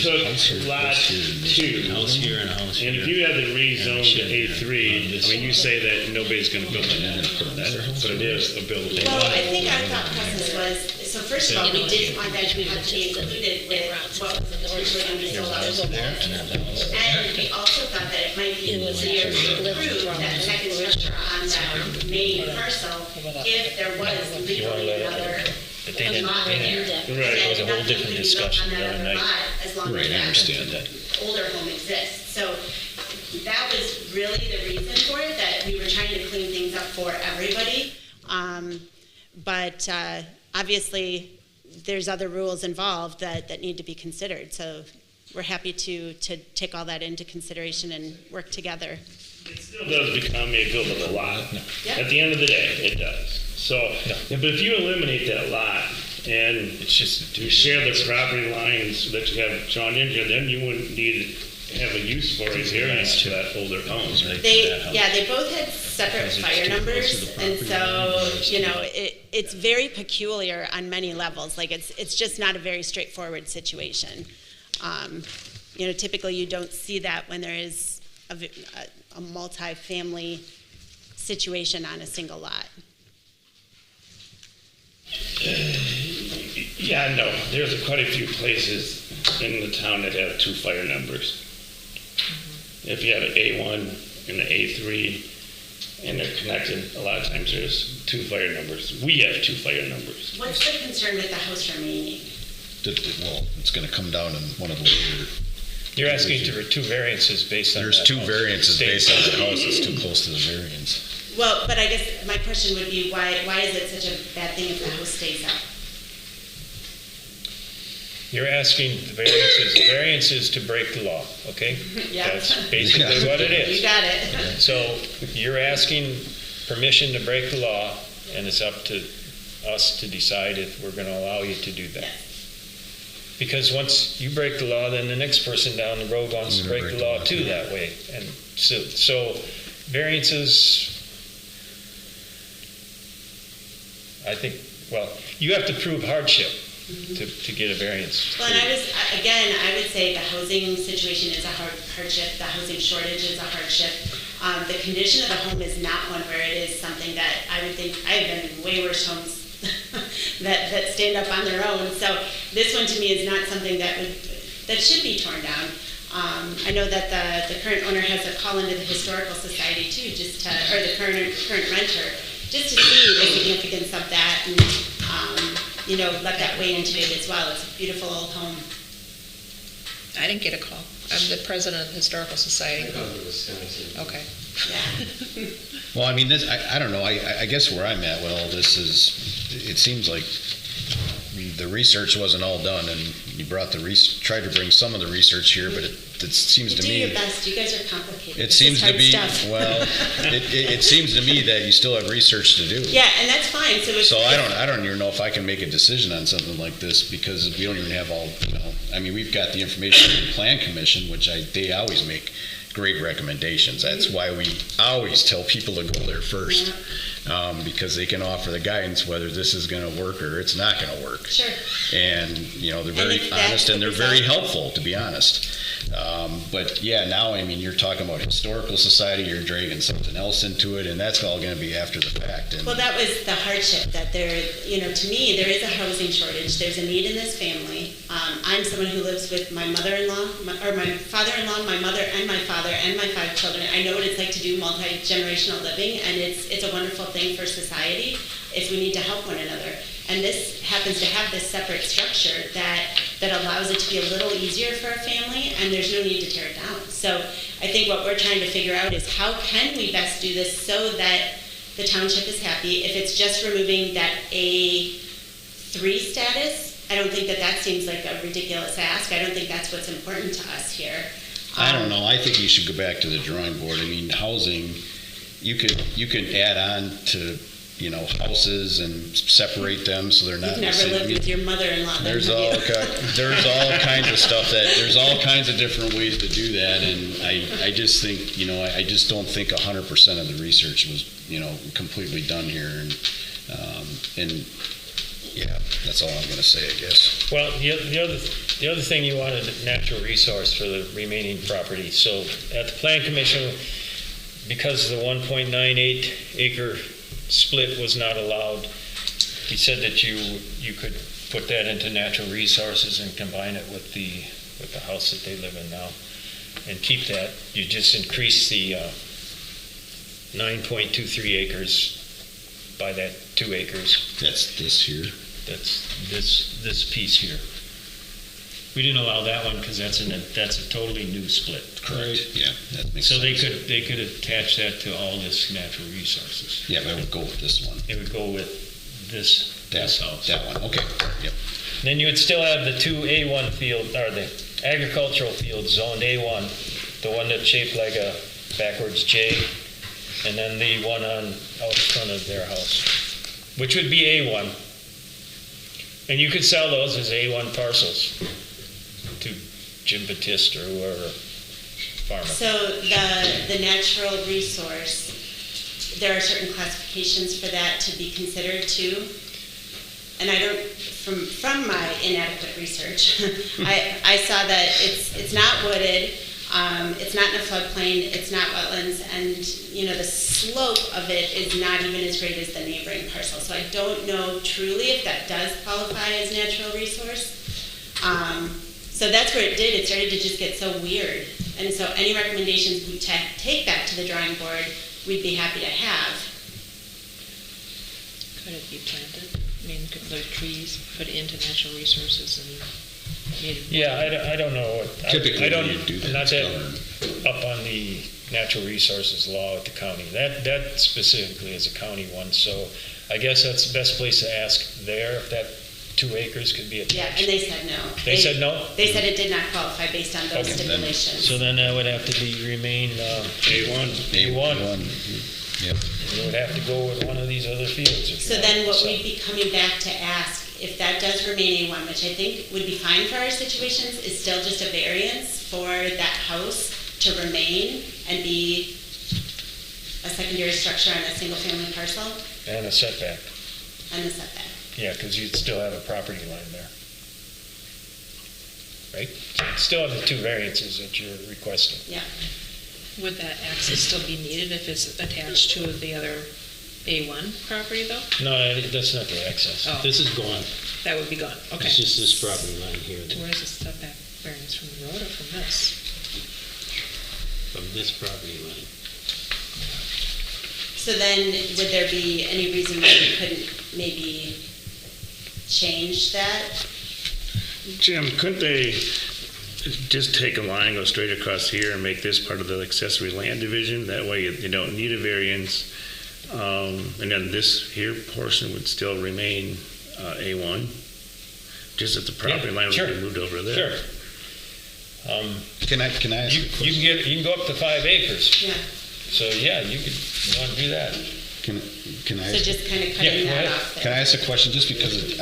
took lot 2, and if you had to rezone to A3, I mean, you say that nobody's gonna build it. But it is a buildable Well, lot. I think our thought process was, so first of all, we didn't want that to have to be included with what was originally going to be sold out as a wall. And we also thought that it might be easier to approve that second structure on that main parcel if there was legally another But they didn't, lot they there. didn't. Right. It was a whole Nothing different could be built discussion on the that other other night. lot as long as Right, I understand that. older home exists. So that was really the reason for it, that we were trying to clean things up for everybody. But obviously, there's other rules involved that need to be considered. So we're happy to take all that into consideration and work together. It still does become a buildable lot. Yeah. At the end of the day, it does. So, but if you eliminate that lot and It's just you share the property lines that you have drawn in here, then you wouldn't need to have a use for a variance to that older home. They both had separate Because it's fire too close to numbers, the and property so, line. you know, it's very peculiar on many levels. Like, it's just not a very straightforward situation. You know, typically you don't see that when there is a multi-family situation on a single lot. Yeah, no, there's quite a few places in the town that have 2 fire numbers. If you have an A1 and an A3 and they're connected, a lot of times there's 2 fire numbers. We have 2 fire numbers. What's the concern with the house remaining? Well, it's gonna come down in one of the later. You're asking for 2 variances based on There's that 2 house. variances State. based on the house, it's too close to the variance. Well, but I guess my question would be, why is it such a bad thing if the house stays up? You're asking variances to break the law, okay? Yeah. That's basically what it You is. got it. So you're asking permission to break the law, and it's up to us to decide if we're gonna allow you to do that. Yes. Because once you break the law, then the next person down the road wants to break the law too that way. And so variances, I think, well, you have to prove hardship to get a variance. Well, and I would say the housing situation is a hardship, the housing shortage is a hardship. The condition of the home is not one where it is something that I would think, I have been in way worse homes that stand up on their own. So this one to me is not something that should be torn down. I know that the current owner has a call into the Historical Society too, or the current renter, just to see the significance of that and, you know, let that weigh into it as well. It's a beautiful old home. I didn't get a call. I'm the president of the Historical Society. Okay. Yeah. Well, I mean, I don't know, I guess where I'm at with all this is, it seems like the research wasn't all done, and you brought tried to bring some of the research here, but it seems You to do me. your best. You guys are complicated. It This is seems to hard be, stuff. well, it seems to me that you still have research to do. Yeah, and that's fine. So I don't even know if I can make a decision on something like this, because we don't even have all, you know, I mean, we've got the information from the Plan Commission, which they always make great recommendations. That's why we always tell people to go there first, because they can offer the guidance whether this is gonna work or it's not gonna work. Sure. And, you know, they're And very if that's honest and the they're very result- helpful, to be honest. But yeah, now, I mean, you're talking about Historical Society, you're dragging something else into it, and that's all gonna be after the fact. And Well, that was the hardship, that you know, to me, there is a housing shortage. There's a need in this family. I'm someone who lives with my mother-in-law, or my father-in-law, my mother, and my father, and my 5 children. I know what it's like to do multi-generational living, and it's a wonderful thing for society if we need to help one another. And this happens to have this separate structure that that allows it to be a little easier for a family, and there's no need to tear it down. So I think what we're trying to figure out is how can we best do this so that the township is happy. If it's just removing that A3 status, I don't think that that seems like a ridiculous ask. I don't think that's what's important to us here. I don't know, I think you should go back to the drawing board. I mean, housing, you could add on to, you know, houses and separate them so they're not. You've never lived with your mother-in-law, then, There's have all, you? there's all kinds of stuff there's all kinds of different ways to do that, and I just think, you know, I just don't think 100% of the research was, you know, completely done here, and yeah, that's all I'm gonna say, I guess. Well, the other thing you wanted, a natural resource for the remaining property. So at the Plan Commission, because the 1.98 acre split was not allowed, he said that you could put that into natural resources and combine it with the house that they live in now and keep that. You just increase the 9.23 acres by that 2 acres. That's this here. That's this piece here. We didn't allow that one because that's a totally new split. Correct. Yeah, that makes So sense. they could attach that to all this natural resources. Yeah, I would go with this one. It would go with this house. That one, okay, yep. Then you would still have the 2 A1 field, or the agricultural field zoned A1, the one that's shaped like a backwards J, and then the one out front of their house, which would be A1. And you could sell those as A1 parcels to Jim Batiste or whoever farmer. So the natural resource, there are certain classifications for that to be considered too. And I don't, from my inadequate research, I saw that it's not wooded, it's not in a floodplain, it's not wetlands, and you know the slope of it is not even as great as the neighboring parcel. So I don't know truly if that does qualify as natural resource. So that's where it did. It started to just get so weird. And so any recommendations we take back to the drawing board, we'd be happy to have. Could it be planted? I mean, could the trees put into natural resources and made? Yeah, I don't know. Typically, I don't, when you do that, I'm not it's that governed. up on the natural resources law at the county. That specifically is a county one, so I guess that's the best place to ask there, if that 2 acres could be Yeah, attached. and they said no. They said no? They said it did not qualify based on those Okay, then- stipulations. So then that would have to remain A1. Yep. It would have to go with one of these other fields. if you So want. then what So- we'd be coming back to ask, if that does remain A1, which I think would be fine for our situations, is still just a variance for that house to remain and be a secondary structure on a single-family parcel And a setback, and the setback. yeah, because you'd still have a property line there. Right? You'd still have the 2 variances that you're requesting. Yeah. Would that access still be needed if it's attached to the other A1 property though? No, that's not the access. Oh. This is gone. That would be gone, okay. It's just this property line here, So where's the setback variance from the road or from this? from this property line. So then, would there be any reason why we couldn't maybe change that? Jim, couldn't they just take a line, go straight across here and make this part of the accessory land division? That way you don't need a variance. And then this here portion would still remain A1, just that the property line would sure. be moved over there. Sure. Can I ask a question? You can go up to 5 acres. Yeah. So yeah, you want to do that. Can I? So just kind of Yeah, cutting go that ahead. off Can I there. ask a question, just because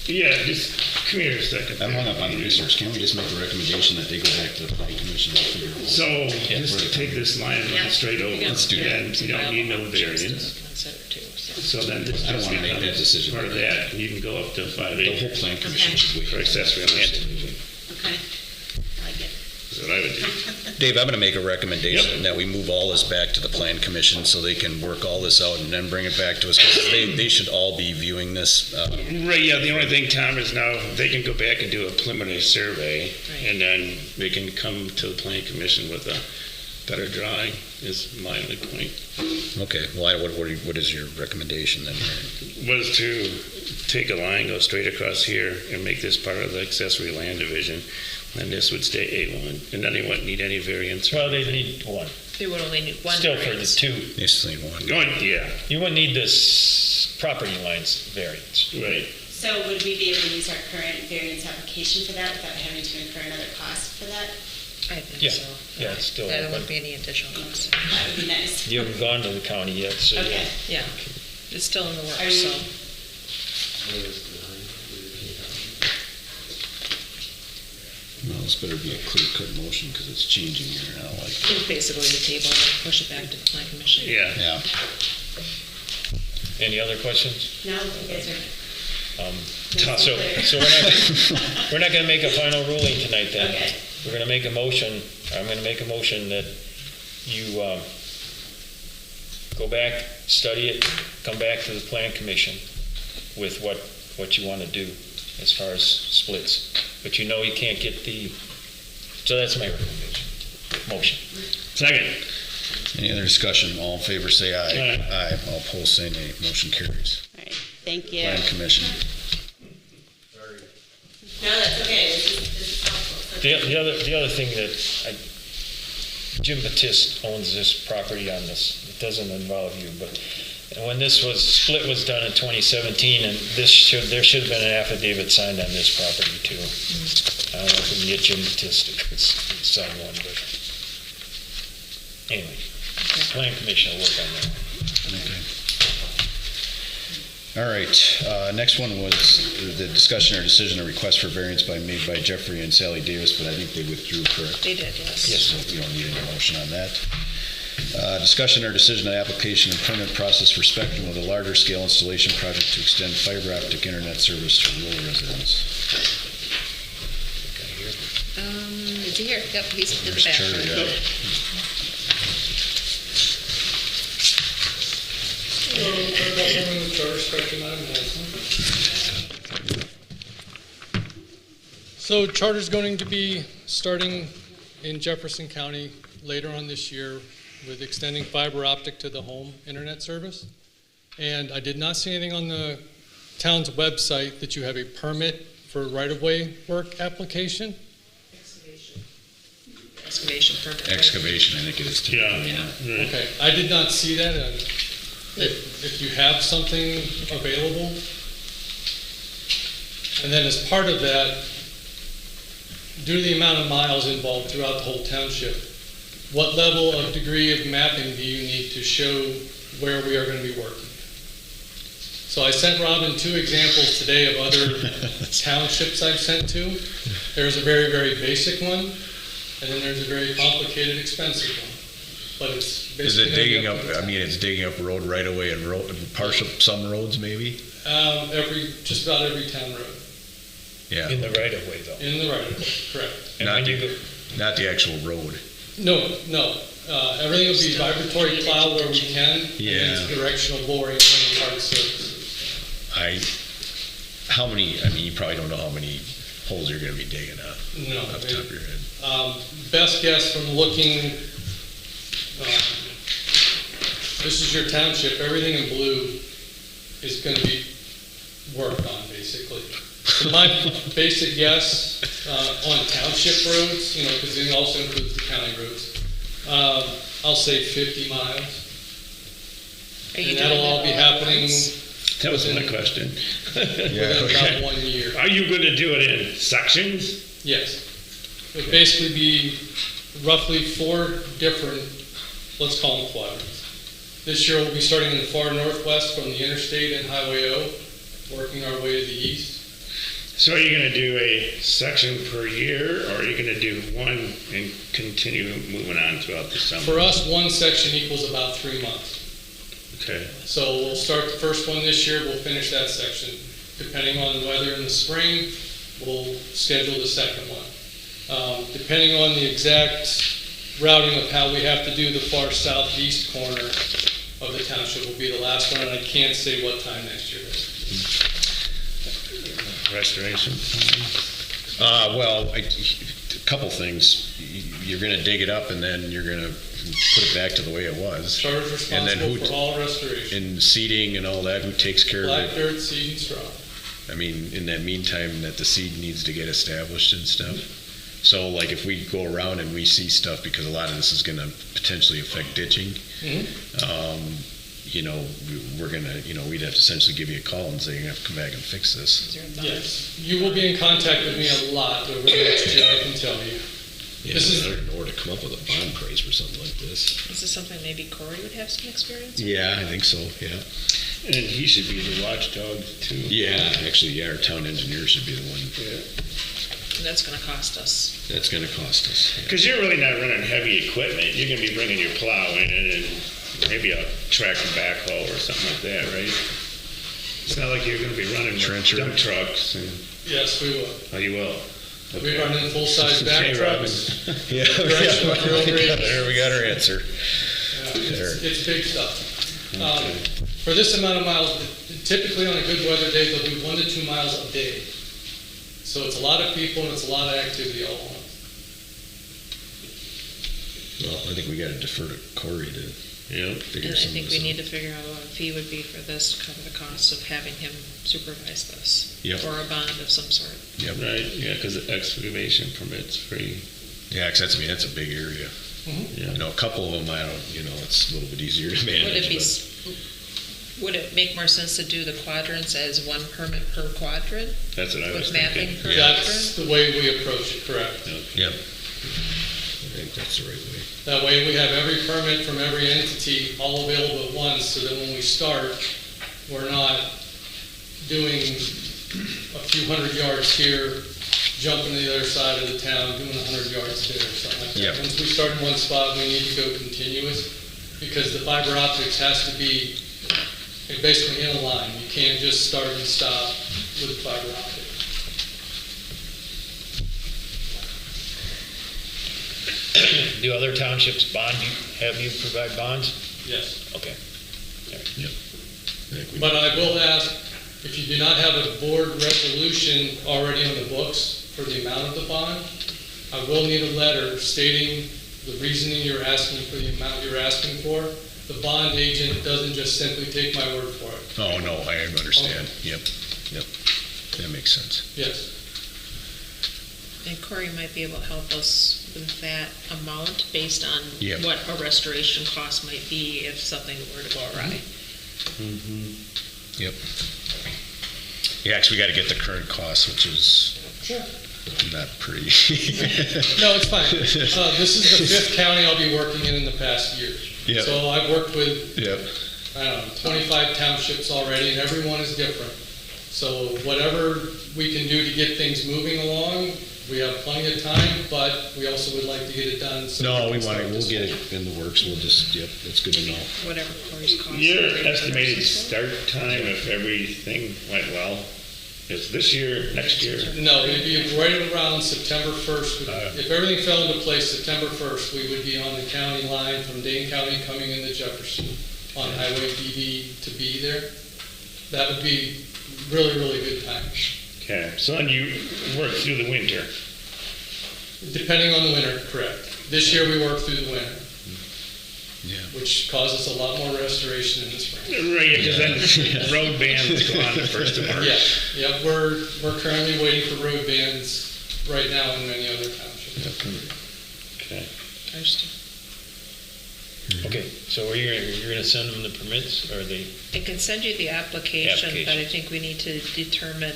Yeah, just come here a second. I'm hung up on the research, can't we just make a recommendation that they go back to the planning commission and figure it out? So just take this line and run it straight over. Let's do that. And you don't need no variance. Consider too, so. So then this I don't just wanna make that becomes decision. part of that. You can go up to 5 The whole acres plan commission should wait. for accessory land division. Okay. I like it. Is what I would do. Dave, I'm gonna make a recommendation Yep. that we move all this back to the plan commission so they can work all this out and then bring it back to us, because they should all be viewing this. Right, yeah, the only thing, Tom, is now they can go back and do a preliminary survey, Right. and then they can come to the planning commission with a better drawing, is my only point. Okay, well, what is your recommendation then? Was to take a line, go straight across here, and make this part of the accessory land division, and this would stay A1, and then they wouldn't need any variance. Well, they need one. They would only need one Still for the variance. two. Yes, need one. Yeah, You wouldn't need this property lines variance. right. So would we be able to use our current variance application for that without having to incur another cost for that? I think Yeah, so. yeah, it's still There open. wouldn't be any additional cost. That would be nice. You haven't gone to the county yet, so. Okay. Yeah, it's still in the Are works, you- so. Well, this better be a clear-cut motion, because it's changing here now, like. It's basically the table, and push it back to the plan commission. Yeah. Yeah. Any other questions? No, you guys are. So we're not gonna make a final ruling tonight then. Okay. We're gonna make a motion, I'm gonna make a motion that you, go back, study it, come back to the plan commission with what you wanna do as far as splits. But you know you can't get so that's my recommendation, motion. Second. Any other discussion? All in favor, say aye. Aye. Aye. All opposed, say nay. Motion carries. All right, thank you. Plan Commission. No, that's okay, this is helpful. The other thing that Jim Batiste owns this property on this, it doesn't involve you, but when this split was done in 2017, and there should have been an affidavit signed on this property too. I don't know if we can get Jim Batiste to sign one, but anyway, plan commission will work on that. Okay. All right, next one was the discussion or decision or request for variance made by Jeffrey and Sally Davis, but I think they withdrew, correct? They did, yes. Yes, so we don't need any motion on that. Discussion or decision on application and permit process for Spectrum with a larger scale installation project to extend fiber optic internet service to rural residents. Is he here? Yep, he's in the There's back. Charlie, yeah. So Charter's going to be starting in Jefferson County later on this year with extending fiber optic to the home internet service. And I did not see anything on the town's website that you have a permit for right-of-way work application. Excavation permit. Excavation, I think it is. Yeah. Okay, I did not see that. And if you have something available. And then as part of that, due to the amount of miles involved throughout the whole township, what level of degree of mapping do you need to show where we are going to be working? So I sent Robin 2 examples today of other townships I've sent to. There's a very, very basic one, and then there's a very complicated, expensive one. But it's Is basically it digging up, I mean, it's digging up road right away and partial, some roads maybe? just about every town road, Yeah, In the right of way though. in the right of way, correct. And not when you the, go, not the actual road. No, everything will be vibratory plow where we can, and Yeah. it's directional boring when hard surface. How many, I mean, you probably don't know how many holes you're gonna be digging up, No, off the top of your head. best guess from looking, this is your township, everything in blue is gonna be worked on, basically. So my basic guess, on township roads, because it also includes the county roads, I'll say 50 miles. Are you And doing that'll it all be all at happening once? That was my question. within about 1 year. Are you going to do it in sections? Yes. It'll basically be roughly 4 different, let's call them quadrants. This year we'll be starting in the far northwest from the interstate and Highway O, working our way to the east. So are you going to do a section per year, or are you going to do one and continue moving on throughout the summer? For us, one section equals about 3 months. Okay. So we'll start the first one this year, we'll finish that section. Depending on the weather in the spring, we'll schedule the second one. Depending on the exact routing of how we have to do the far southeast corner of the township will be the last one, and I can't say what time next year is. Restoration. Well, a couple things. You're gonna dig it up and then you're gonna put it back to the way it was. Charter's And then responsible who- for all restoration. And seeding and all that, who takes care of Black it? dirt, seed, and straw. I mean, in that meantime, that the seed needs to get established and stuff. So like if we go around and we see stuff, because a lot of this is gonna potentially affect ditching, you know, we're gonna, you know, we'd have to essentially give you a call and say, you have to come back and fix this. Is there a bond? Yes, you will be in contact with me a lot over the next year, I can tell you. Yeah, This is- in order to come up with a bond price for something like this. Is this something maybe Corey would have some experience with? Yeah, I think so, yeah. And he should be the watchdog too. Yeah, actually, yeah, our town engineer should be the one. And that's gonna cost us. That's gonna cost us. yeah. Because you're really not running heavy equipment. You're gonna be bringing your plow in and maybe a tractor backhoe or something like that, right? It's not like you're gonna be running with Trencher. dump trucks and, Yes, we will. oh, you will? We run in full-size back Okay, trucks. Yeah, Directional drill rigs. there we got our answer. It's big stuff. For this amount of miles, typically on a good weather day, they'll do 1 to 2 miles a day. So it's a lot of people and it's a lot of activity all at once. Well, I think we gotta defer to Corey to figure And I some of think this we need out. to figure out what a fee would be for this to cover the costs of having him supervise this. Yep. Or a bond of some sort. Right, yeah, because the excavation permit's free. Yeah, 'cause that's, I mean, that's a big area. Yeah. You know, a couple of them, I don't, you know, it's a little bit easier to Would it manage, be, but. would it make more sense to do the quadrants as one permit per quadrant? That's what I was With mapping thinking. per That's quadrant? the way we approach it, correct. Yep. I think that's the right way. That way we have every permit from every entity all available at once, so that when we start, we're not doing a few hundred yards here, jumping to the other side of the town, doing 100 yards there or something like that. Yep. Once we start in one spot, we need to go continuous, because the fiber optics has to be basically in a line. You can't just start and stop with fiber optic. Do other townships bond, have you provide bonds? Yes. Okay. But I will ask, if you do not have a board resolution already on the books for the amount of the bond, I will need a letter stating the reasoning you're asking for the amount you're asking for. The bond agent doesn't just simply take my word for it. Oh, no, I understand. Yep. That makes sense. Yes. And Corey might be able to help us with that amount based on Yep. what a restoration cost might be if something were to go awry. Yep. Yeah, 'cause we gotta get the current cost, which is not pretty. No, it's fine. This is the 5th county I'll be working in the past year. Yep. So I've worked with, Yep. I don't know, 25 townships already, and every one is different. So whatever we can do to get things moving along, we have plenty of time, but we also would like to get it done. So No, can we'll start this get fall. it in the works. We'll just, yep, that's good to know. Whatever Corey's cost. Your estimated start time, if everything went well, is this year, next year? No, it'd be right around September 1st. If everything fell into place, September 1st, we would be on the county line from Dane County coming into Jefferson on Highway DD to be there. That would be really, really good time. Okay, so then you work through the winter. Depending on the winter, correct. This year we worked through the winter. Yeah. Which causes a lot more restoration in the spring. Right, because then the road bands go on the 1st of March. Yeah, we're currently waiting for road bans right now in many other townships. Okay. Okay, so you're gonna send them the permits, or they? I can send you the application, but I Application. think we need to determine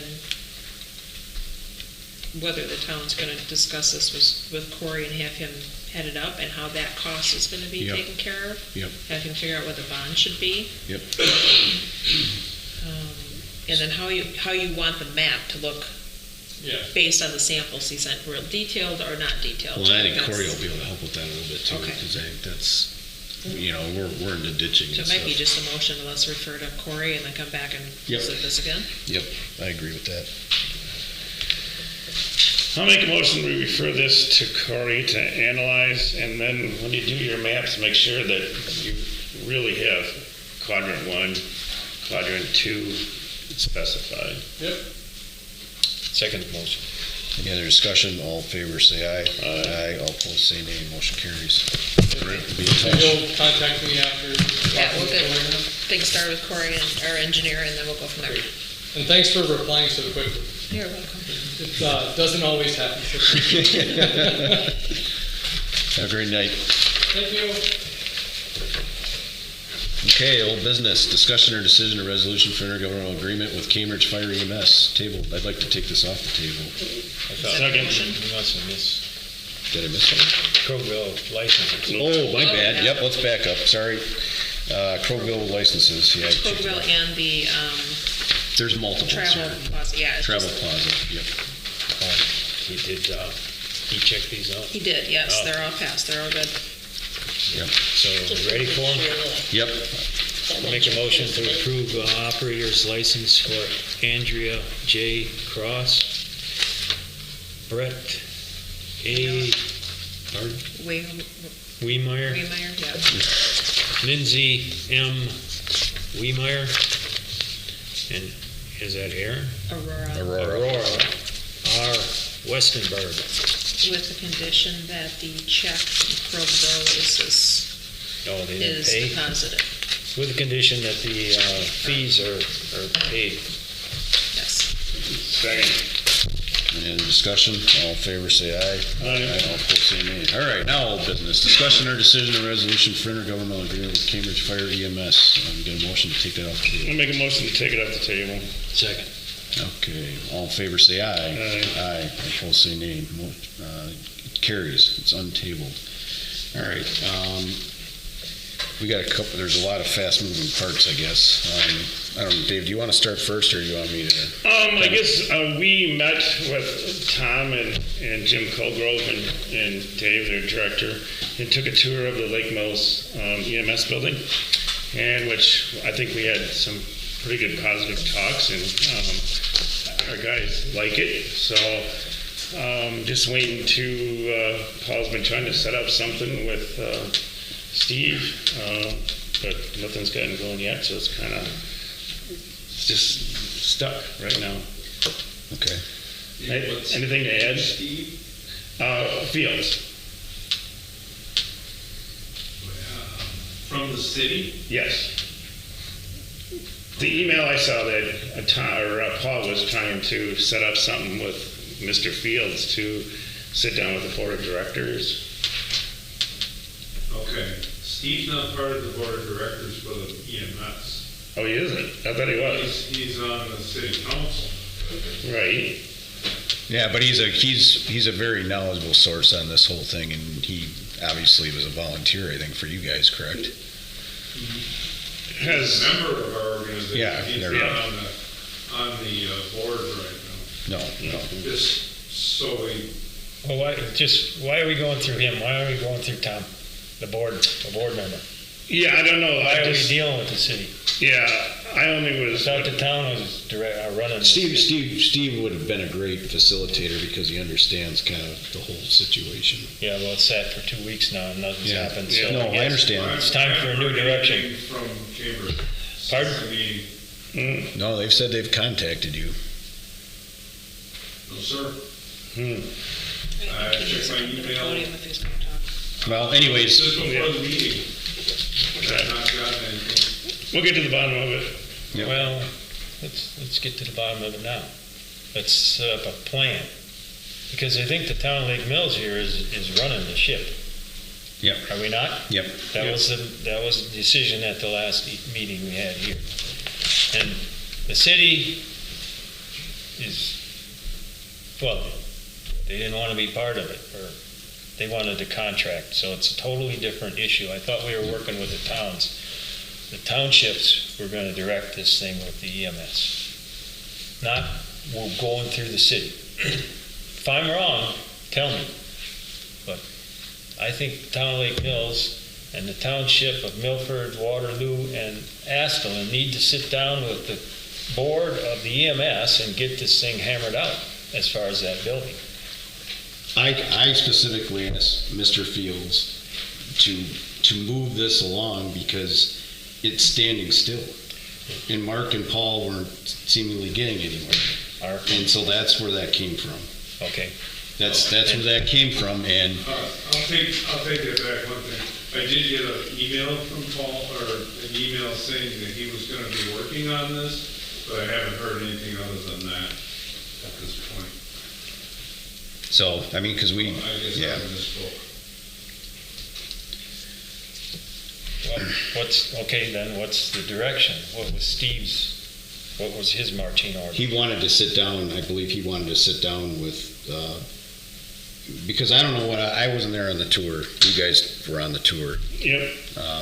whether the town's gonna discuss this with Corey and have him head it up and how that cost is gonna be Yep. taken care of. Yep. Have him figure out what the bond should be. Yep. And then how you want the map to look Yeah. based on the samples he sent, real detailed or not detailed. Well, I think That's- Corey will be able to help with that a little bit too, Okay. because I think that's, you know, we're into ditching So and it might be stuff. just a motion, let's refer to Corey and then come back and Yep. visit this again. Yep, I agree with that. I'll make a motion, we refer this to Corey to analyze, and then when you do your maps, make sure that you really have quadrant 1, quadrant 2 specified. Yep. Second motion. Any other discussion? All in favor, say aye. Aye. All opposed, say nay. Motion carries. All right, we'll be in touch. You'll contact me after. Yeah, we'll get things started with Corey and our engineer, and then we'll go from there. And thanks for replying so quickly. You're welcome. It doesn't always happen. Have a great night. Thank you. Okay, old business, discussion or decision or resolution for intergovernmental agreement with Cambridge Fire EMS. Table, I'd like to take this off the table. Second. You must have missed Did I miss something? Crowville licenses. Oh, my bad. yeah. Yep, let's back up. Sorry. Crowville licenses, yeah. Cokeville and the There's multiple. travel plaza, yeah. it's Travel just- Plaza, yep. He did, he checked these out. He did, yes, Oh. they're all passed, they're all good. Yep. So, you ready for him? Yep. Make a motion to approve operator's license for Andrea J. Cross, Brett A. Weemeyer, Waymeyer, yeah. Lindsay M. Weemeyer, and is that Aaron? Aurora, Aurora R. Westenberg. with the condition that the check from Crowville Oh, they didn't is pay? deposited, With the condition that the fees are paid. yes. Second. Any other discussion? All in favor, say aye. Aye. All opposed, say nay. All right, now old business, discussion or decision or resolution for intergovernmental agreement with Cambridge Fire EMS. Get a motion to take that off the table. I'll make a motion to take it off the table. Second. Okay, all in favor, say aye. Aye. Aye. Opposed, say nay. It carries, it's untabled. All right, we got a couple, there's a lot of fast-moving parts, I guess. I don't know, Dave, do you want to start first, or do you want me to? I guess we met with Tom and Jim Colgrove and Dave, their director, and took a tour of the Lake Mills EMS building, and which I think we had some pretty good positive talks, and our guys like it. So just waiting to, Paul's been trying to set up something with Steve, but nothing's gotten going yet, so it's kind of just stuck right now. Okay. Anything to add? Fields. From the city? Yes. The email I saw that Paul was trying to set up something with Mr. Fields to sit down with the board of directors. Okay. Steve's not part of the board of directors for the EMS. Oh, he isn't? I thought he was. He's on the city council. Right. Yeah, but he's a very knowledgeable source on this whole thing, and he obviously was a volunteer, I think, for you guys, correct? He's a member of our organization. Yeah, He's there not you on the board right No. now. Just so we, Well, why are we going through him? Why are we going through Tom, the board member? Yeah, I don't know. Why are we dealing with the city? Yeah, I only was. Without the town was running the city. Steve would have been a great facilitator because he understands kind of the whole situation. Yeah, well, it's sat for 2 weeks now and nothing's Yeah. happened. Yeah. So No, I guess understand. It's time for a new direction. anything from Cambridge. Pardon? I mean, No, they've said they've contacted you. no, sir. Hmm. I checked my email. Podium if he's gonna talk. Well, anyways, Just before the meeting. I've not gotten anything. We'll get to the bottom of it. Yep. Well, let's get to the bottom of it now. Let's set up a plan. Because I think the town of Lake Mills here is running the ship. Yep. Are we not? Yep. That was the decision at the last meeting we had here. And the city is, well, they didn't want to be part of it, or they wanted to contract, so it's a totally different issue. I thought we were working with the towns. The townships were going to direct this thing with the EMS, not we're going through the city. If I'm wrong, tell me. But I think the town of Lake Mills and the township of Milford, Waterloo, and Asplin need to sit down with the board of the EMS and get this thing hammered out as far as that building. I specifically asked Mr. Fields to move this along because it's standing still. And Mark and Paul weren't seemingly getting anywhere. And so that's where that came from. Okay. That's where that came from, and I'll take it back one thing. I did get an email from Paul, or an email saying that he was gonna be working on this, but I haven't heard anything other than that at this point. so, I mean, because we, I guess yeah. I misspoke. Well, what's the direction? What was his marching order? He wanted to sit down, I believe he wanted to sit down with, because I don't know I wasn't there on the tour. You guys were on the tour. Yep.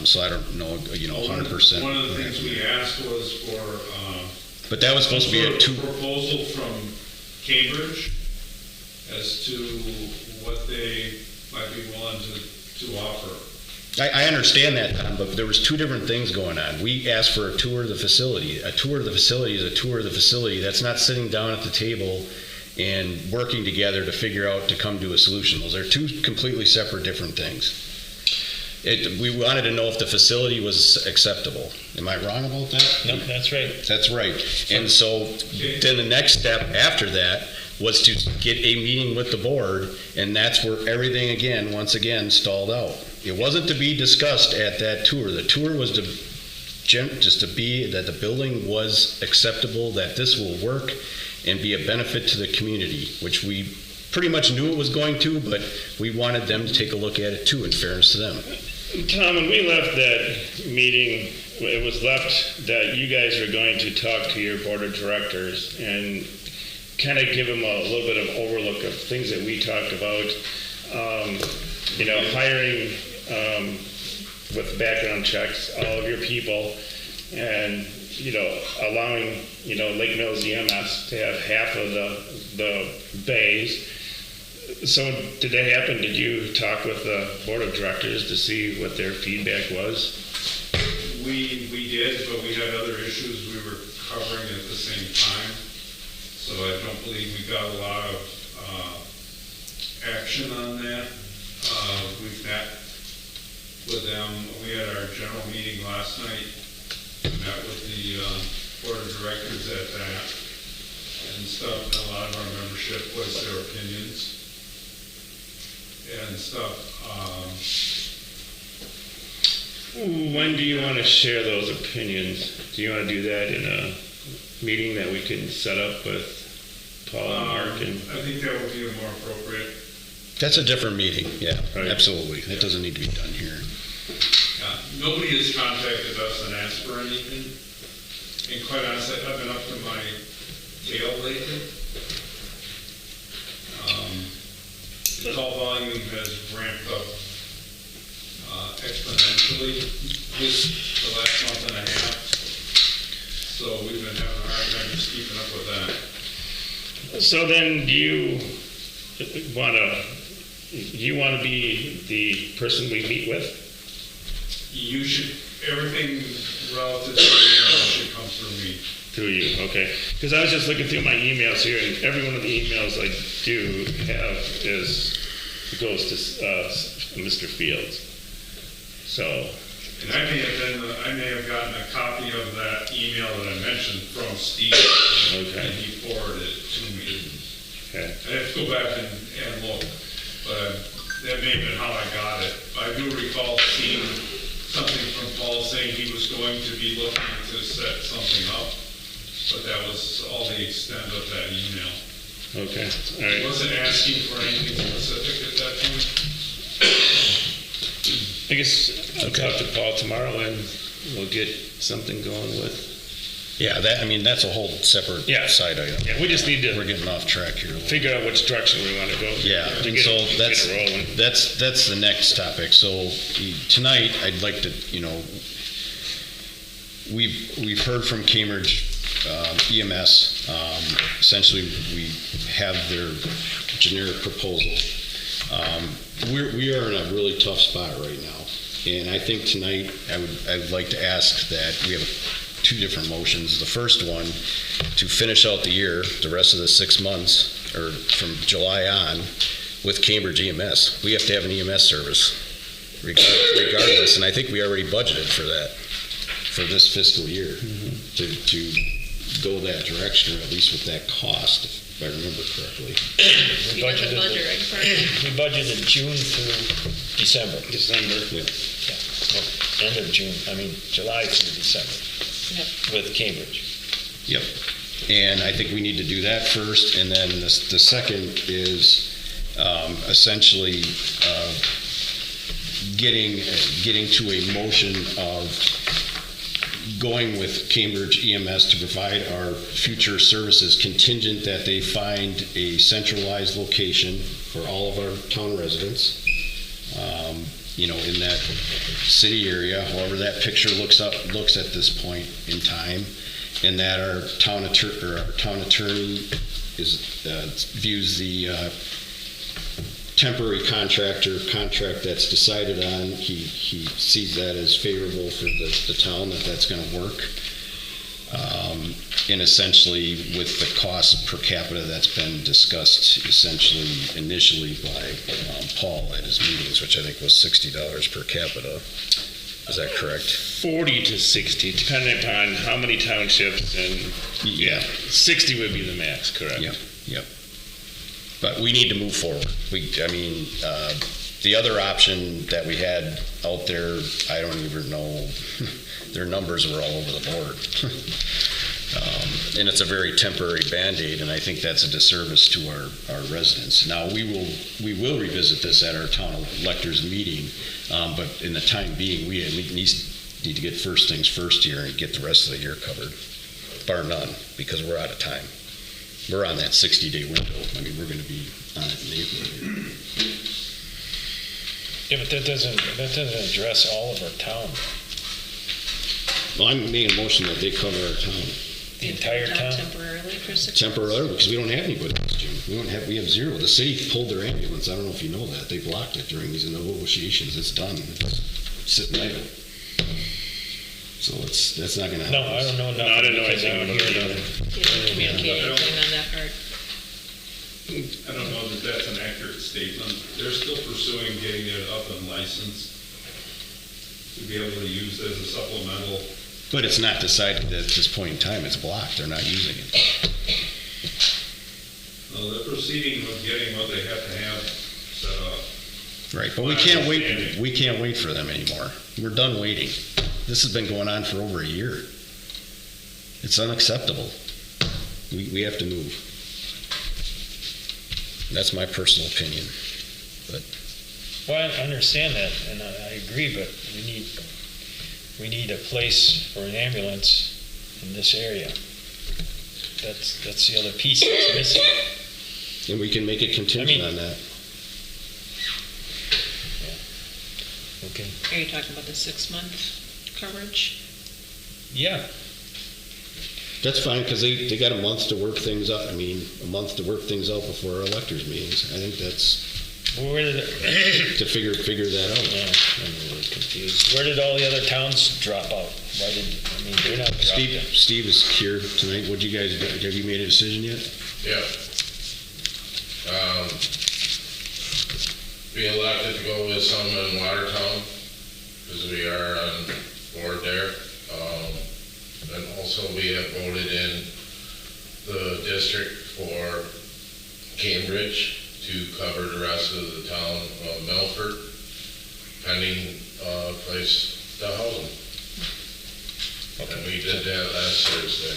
So I don't know, 100%. One of the things we asked was for, But that was supposed to be a some sort of proposal from Cambridge as to what they might be willing to offer. I understand that, Tom, but there was two different things going on. We asked for a tour of the facility. A tour of the facility is a tour of the facility. That's not sitting down at the table and working together to figure out to come to a solution. Those are two completely separate, different things. We wanted to know if the facility was acceptable. Am I wrong about that? No, that's right. That's right. And so then the next step after that was to get a meeting with the board, and that's where everything once again stalled out. It wasn't to be discussed at that tour. The tour was just to be that the building was acceptable, that this will work and be a benefit to the community, which we pretty much knew it was going to, but we wanted them to take a look at it too, in fairness to them. Tom, when we left that meeting, it was left that you guys were going to talk to your board of directors and kind of give them a little bit of overlook of things that we talked about. Hiring with background checks, all of your people, and, allowing, Lake Mills EMS to have half of the bays. So did that happen? Did you talk with the board of directors to see what their feedback was? We did, but we had other issues we were covering at the same time. So I don't believe we got a lot of action on that. We've met with them. We had our general meeting last night. Met with the board of directors at that and stuff. And a lot of our membership voiced their opinions and stuff. When do you want to share those opinions? Do you want to do that in a meeting that we can set up with Paul and Mark? I think that would be more appropriate. That's a different meeting, yeah, Right. absolutely. That doesn't need to be done here. Nobody has contacted us and asked for anything. And quite honestly, I've been up to my tail lately. The call volume has ramped up exponentially the last month and a half. So we've been having a hard time just keeping up with that. So then, do you want to be the person we meet with? You should, everything relative to the should come through me. Through you, okay. Because I was just looking through my emails here, and every one of the emails I do have goes to Mr. Fields. So. And I may have gotten a copy of that email that I mentioned from Steve. Okay. And he forwarded it to me. Okay. I have to go back and look, but that may have been how I got it. I do recall seeing something from Paul saying he was going to be looking to set something up, but that was all the extent of that email. Okay, all He right. wasn't asking for anything specific at that point. I guess I'll talk to Paul tomorrow and we'll get something going with. Yeah, that's a whole separate Yeah. side item. Yeah, we just need We're to getting off track here. figure out which direction we want to go. Yeah, To and get so it rolling. that's the next topic. So tonight, I'd like to, we've heard from Cambridge EMS. Essentially, we have their generic proposal. We are in a really tough spot right now, and I think tonight I'd like to ask that we have two different motions. The first one, to finish out the year, the rest of the 6 months, or from July on, with Cambridge EMS. We have to have an EMS service regardless, and I think we already budgeted for that for this fiscal year to go that direction, or at least with that cost. if I remember correctly. We You got the budgeted, budget right in front of you. we budgeted June through December. December. Yeah. Yeah. End of June, July through December. With Cambridge. Yep. And I think we need to do that first, and then the second is essentially getting to a motion of going with Cambridge EMS to provide our future services contingent that they find a centralized location for all of our town residents. In that city area, however that picture looks at this point in time, and that our town attorney views the temporary contract that's decided on. He sees that as favorable for the town, that's going to work. And essentially with the cost per capita that's been discussed essentially initially by Paul at his meetings, which I think was $60 per capita. Is that correct? 40 to 60, depending upon how many townships, and Yeah. 60 would be the max, correct? Yep. But we need to move forward. The other option that we had out there, I don't even know, their numbers were all over the board. And it's a very temporary Band-Aid, and I think that's a disservice to our residents. Now, we will revisit this at our town electors meeting, but in the time being, we at least need to get first things first here and get the rest of the year covered, bar none, because we're out of time. We're on that 60-day window. We're going to be on it in April here. Yeah, but that doesn't address all of our town. Well, I'm making a motion that they cover our town. The entire town? Temporarily for 6 months. Temporarily, because we don't have anybody this June. We have zero. The city pulled their ambulance. I don't know if you know that. They blocked it during these negotiations. It's done. It's sitting idle. So that's not going to help. No, I don't know. No, I didn't know because anything I about don't it. You didn't communicate anything on that part. I don't know that that's an accurate statement. They're still pursuing getting it up and licensed to be able to use it as a supplemental. But it's not decided at this point in time. It's blocked. They're not using it. No, they're proceeding with getting what they have to have set up. Right, but we can't wait. We can't wait for them anymore. We're done waiting. This has been going on for over a year. It's unacceptable. We have to move. That's my personal opinion. But Well, I understand that, and I agree, but we need a place for an ambulance in this area. That's the other piece that's missing. and we can make it contingent on that. Okay. Are you talking about the 6-month coverage? Yeah. That's fine, because they got a month to work things out. A month to work things out before our electors meetings. I think that's Where did it, to figure that out. yeah, I'm really confused. Where did all the other towns drop out? Why did, they're not dropped in. Steve is here tonight. Have you made a decision yet? Yeah. We elected to go with some in Watertown, because we are on board there. And also we have voted in the district for Cambridge to cover the rest of the town of Milford, pending place to house them. And we did that last Thursday.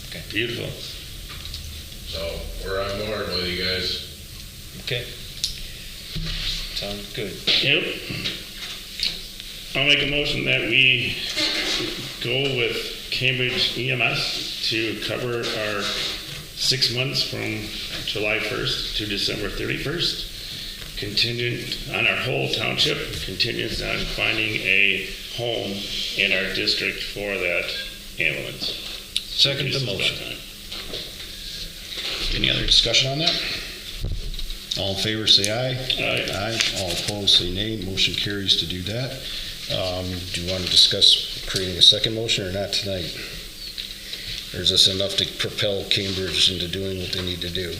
Okay. Beautiful. So we're on board with you guys. Okay. Sounds good. Yep. I'll make a motion that we go with Cambridge EMS to cover our 6 months from July 1st to December 31st, contingent on our whole township, contingent on finding a home in our district for that ambulance. Second the motion. Any other discussion on that? All in favor, say aye. Aye. All opposed, say nay. Motion carries to do that. Do you want to discuss creating a second motion or not tonight? Or is this enough to propel Cambridge into doing what they need to do?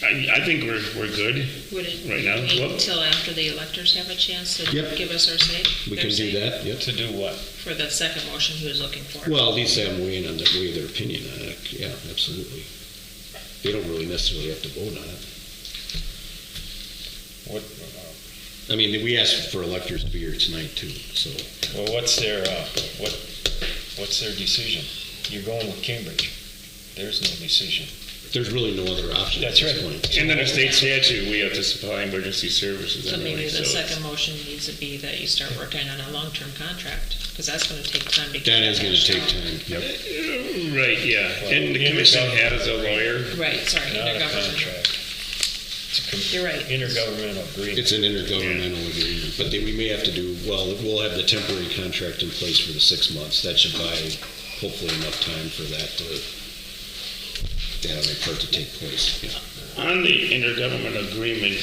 I think we're good Would it right now. wait Well, until after the electors have a chance to Yep. give us our say? We their can do say that, yep. To do what? For the second motion he was looking for. Well, at least have them weigh in on their opinion on it, yeah, absolutely. They don't really necessarily have to vote on it. What, I mean, we asked for electors to be here tonight too, so. well, what's their decision? You're going with Cambridge. There's no decision. There's really no other option at That's this right. point. and under state statute, we have to supply emergency services So anyway. maybe the so second motion needs to be that you start working on a long-term contract, because that's gonna take time to get. That is gonna hashed take out. time, yep. Right, yeah. And the commission has a lawyer. Right, sorry, Not a intergovernmental. contract. It's a You're right. intergovernmental agreement. It's an intergovernmental agreement, but we may have to do, well, we'll have the temporary contract in place for the 6 months. That should buy hopefully enough time for that part to take place, yeah. On the intergovernmental agreement,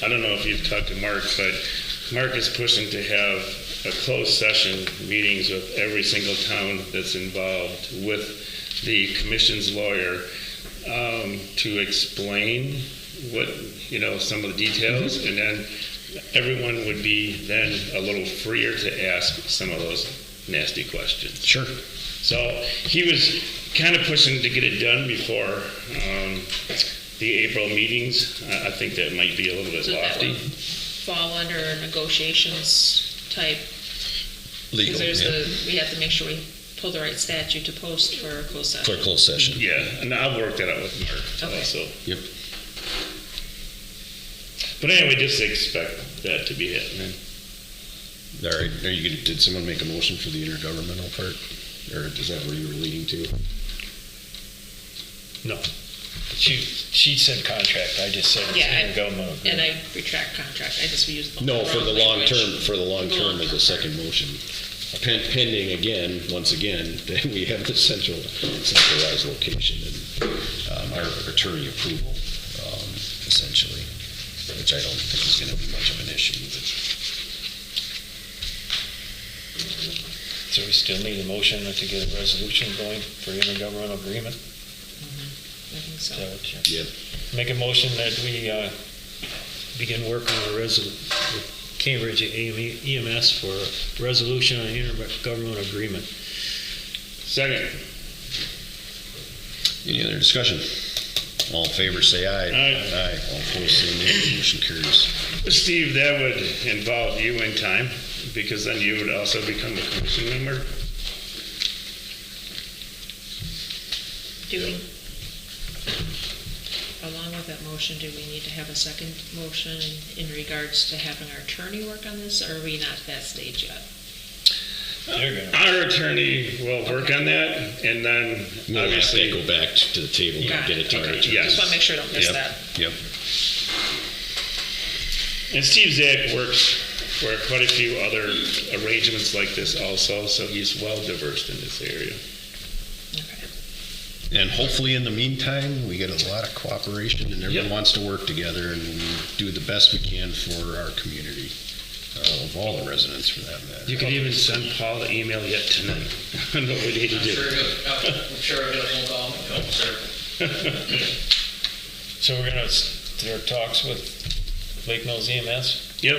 I don't know if you've talked to Mark, but Mark is pushing to have a closed session meetings with every single town that's involved with the commission's lawyer to explain what, some of the details, and then everyone would be then a little freer to ask some of those nasty questions. Sure. So he was kind of pushing to get it done before the April meetings. I think that might be a little bit So that lofty. would fall under negotiations type. Legal, Because yeah. we have to make sure we pull the right statute to post for a closed For session. a closed session. Yeah, and I'll work that out with Mark Okay. also. Yep. But anyway, just expect that to be happening. All right, did someone make a motion for the intergovernmental part? Or is that where you were leading to? No. She said contract, I just said it's Yeah, intergovernmental And agreement. I retract contract, I just used the. No, for wrong the long language. term, for the long term of the second motion. Pending again, once again, that we have the centralized location and our attorney approval, essentially, which I don't think is gonna be much of an issue. So we still need a motion to get a resolution going for intergovernmental agreement? I think so. Is that what you- Yep. Make a motion that we begin working on with Cambridge EMS for a resolution on intergovernmental agreement. Second. Any other discussion? All in favor, say aye. Aye. Aye. All opposed, say nay. Motion carries. Steve, that would involve you in time, because then you would also become a commission member. Do we, along with that motion, do we need to have a second motion in regards to having our attorney work on this, or are we not at that stage yet? Our attorney will work on that, and then We'll have obviously. to go back to the table and Got get it. it to our Okay. attorney. Yes. Just want to make sure I don't miss Yep. that. Yep. And Steve Zach works for quite a few other arrangements like this also, so he's well versed in this area. Okay. And hopefully in the meantime, we get a lot of cooperation and everyone Yep. wants to work together and we do the best we can for our community, of all the residents for that matter. You could even send Paul the email yet tonight on what we need to do. I'm sure I'll get a phone call. No, sir. So we're gonna start talks with Lake Mills EMS? Yep. I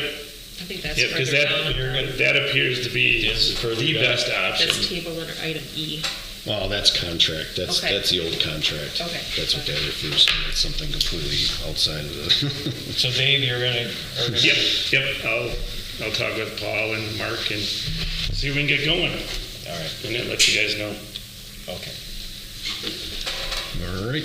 think that's Yeah, because further down. that appears to be the best option. That's table under item E. Well, that's contract, that's Okay. the old contract. Okay. That's what that refers to, it's something completely outside of the. So Dave, you're gonna. Yep. I'll talk with Paul and Mark and see if we can get going. All right, And then let you guys know. okay. All right.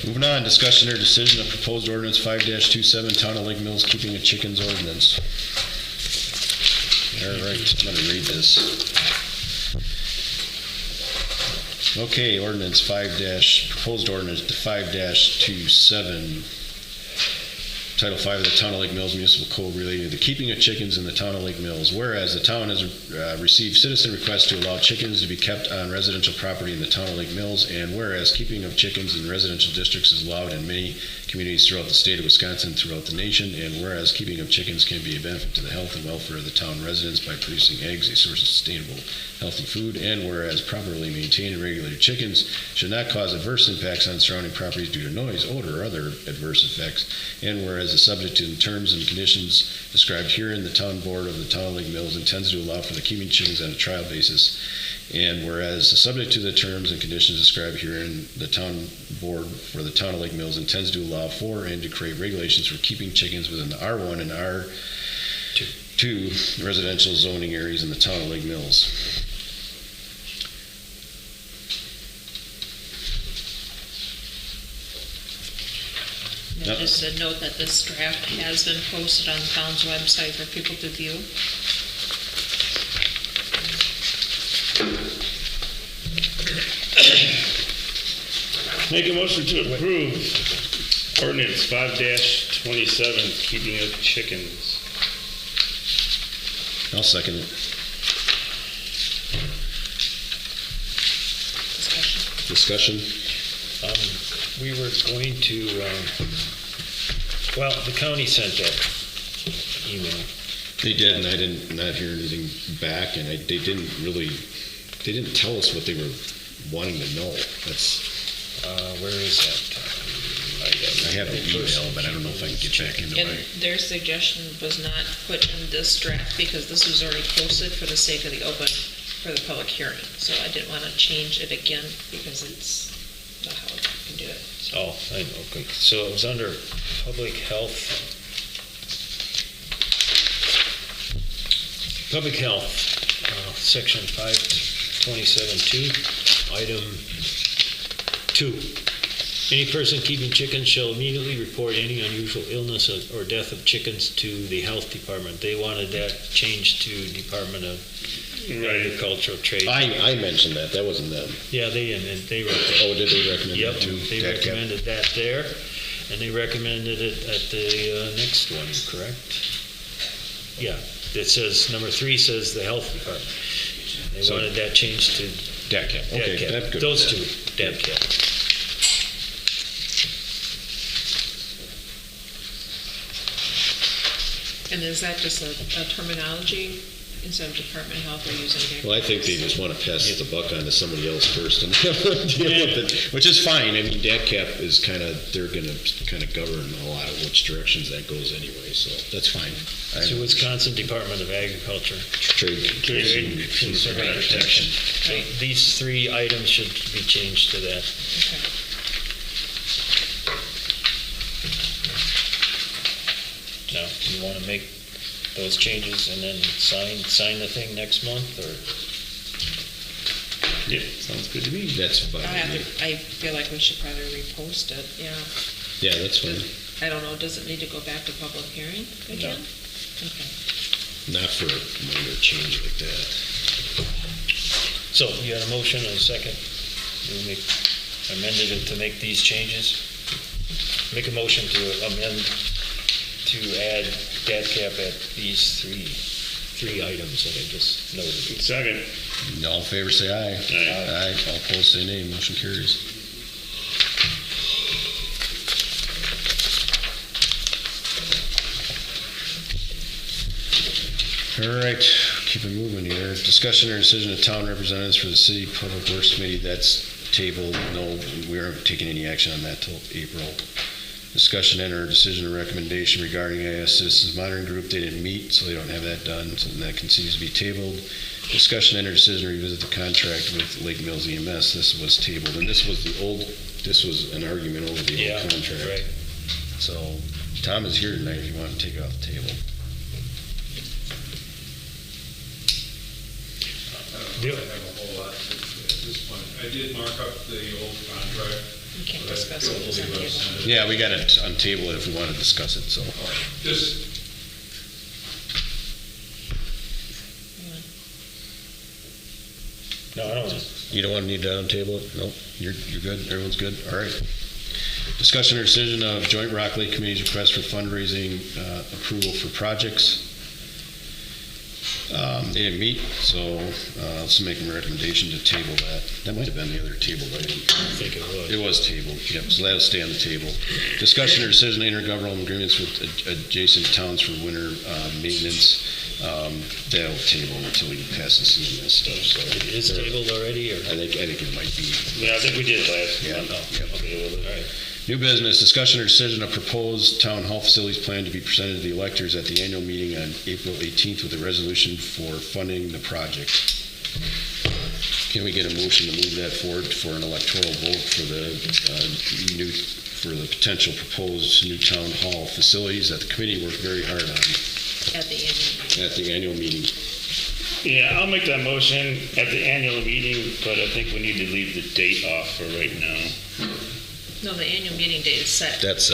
Moving on, discussion or decision of proposed ordinance 5-27, Town of Lake Mills keeping a chickens ordinance. All right, I'm gonna read this. Okay, ordinance proposed ordinance 5-27. Title V of the Town of Lake Mills Municipal Code relating to the keeping of chickens in the Town of Lake Mills. Whereas the town has received citizen requests to allow chickens to be kept on residential property in the Town of Lake Mills, and whereas keeping of chickens in residential districts is allowed in many communities throughout the state of Wisconsin and throughout the nation, and whereas keeping of chickens can be a benefit to the health and welfare of the town residents by producing eggs, a source of sustainable, healthy food, and whereas properly maintained and regulated chickens should not cause adverse impacts on surrounding properties due to noise, odor, or other adverse effects, and whereas the subject to the terms and conditions described herein, the town board of the Town of Lake Mills intends to allow for the keeping chickens on a trial basis, and whereas the subject to the terms and conditions described herein, the town board for the Town of Lake Mills intends to allow for and to create regulations for keeping chickens within the R1 and R2 residential zoning areas in the Town of Lake Mills. And just a note that this draft has been posted on the town's website for people to view. Make a motion to approve ordinance 5-27, keeping of chickens. I'll second it. Discussion? We were going to, well, the county sent that email. They did, and I did not hear anything back, and they didn't tell us what they were wanting to know. That's. Where is that? I have an email, but I don't know if I can get back into And my. their suggestion was not put in this draft because this was already posted for the sake of the open, for the public hearing. So I didn't want to change it again because it's not how we can do it. Oh, I know, okay. So it was under public health. Public health, section 527.2, item 2. Any person keeping chickens shall immediately report any unusual illness or death of chickens to the health department. They wanted that changed to Department of Agricultural Trade. I mentioned that. That wasn't them. Yeah, they recommended. Oh, did they recommend Yep, that too? they recommended that there, and they recommended it at the next one, correct? Yeah, it says, number 3 says the health department. They wanted that changed to DATCP. Okay, DATCP. that's good. Those two, DATCP. And is that just a terminology instead of Department of Health or using? Well, I think they just want to pass the buck on to somebody else first and deal with it, which is fine. I mean, DATCP is they're going to kind of govern a lot of which directions that goes anyway, so that's fine. So Wisconsin Department of Agriculture. Trade and Consumer Protection. So these 3 items should be changed to that. Okay. Now, do you want to make those changes and then sign the thing next month, or? Yep, sounds good to me. That's fine. I feel like we should probably repost it, yeah. Yeah, that's fine. I don't know, does it need to go back to public hearing again? Okay. Not for a minor change like that. So you had a motion and a second. You amended it to make these changes. Make a motion to amend to add DATCP at these three items that I just noted. Second. All in favor, say aye. Aye. All opposed, say nay. Motion carries. All right, keep it moving here. Discussion or decision of town representatives for the City Public Works Committee, that's tabled. No, we aren't taking any action on that till April. Discussion and/or decision or recommendation regarding IS Citizens Monitoring Group. They didn't meet, so they don't have that done, so that continues to be tabled. Discussion and/or decision to revisit the contract with Lake Mills EMS. This was tabled, and this was an argument over the old contract. Right. So Tom is here tonight if you want to take it off the table. I don't have a whole lot at this point. I did mark up the old contract. We can't discuss what was on the table. Yeah, we got to untable it if we want to discuss it, so. Just, No, I don't want to. You don't want to need to untable it? No, you're good, everyone's good, all right. Discussion or decision of Joint Rock Lake Committee's request for fundraising approval for projects. They didn't meet, so let's make a recommendation to table that. That might have been the other table item. I think it was. It was tabled, yep, so that'll stay on the table. Discussion or decision of intergovernmental agreements with adjacent towns for winter maintenance. That'll table until we pass the CMS stuff. So It is tabled already, or? I think it might be. Yeah, I think we did last. Yeah. Yep. Okay, well, all right. New business, discussion or decision of proposed town hall facilities plan to be presented to the electors at the annual meeting on April 18th with a resolution for funding the project. Can we get a motion to move that forward for an electoral vote for the potential proposed new town hall facilities that the committee worked very hard on At the annual meeting. Yeah, I'll make that motion at the annual meeting, but I think we need to leave the date off for right now. No, the annual meeting date is set. That's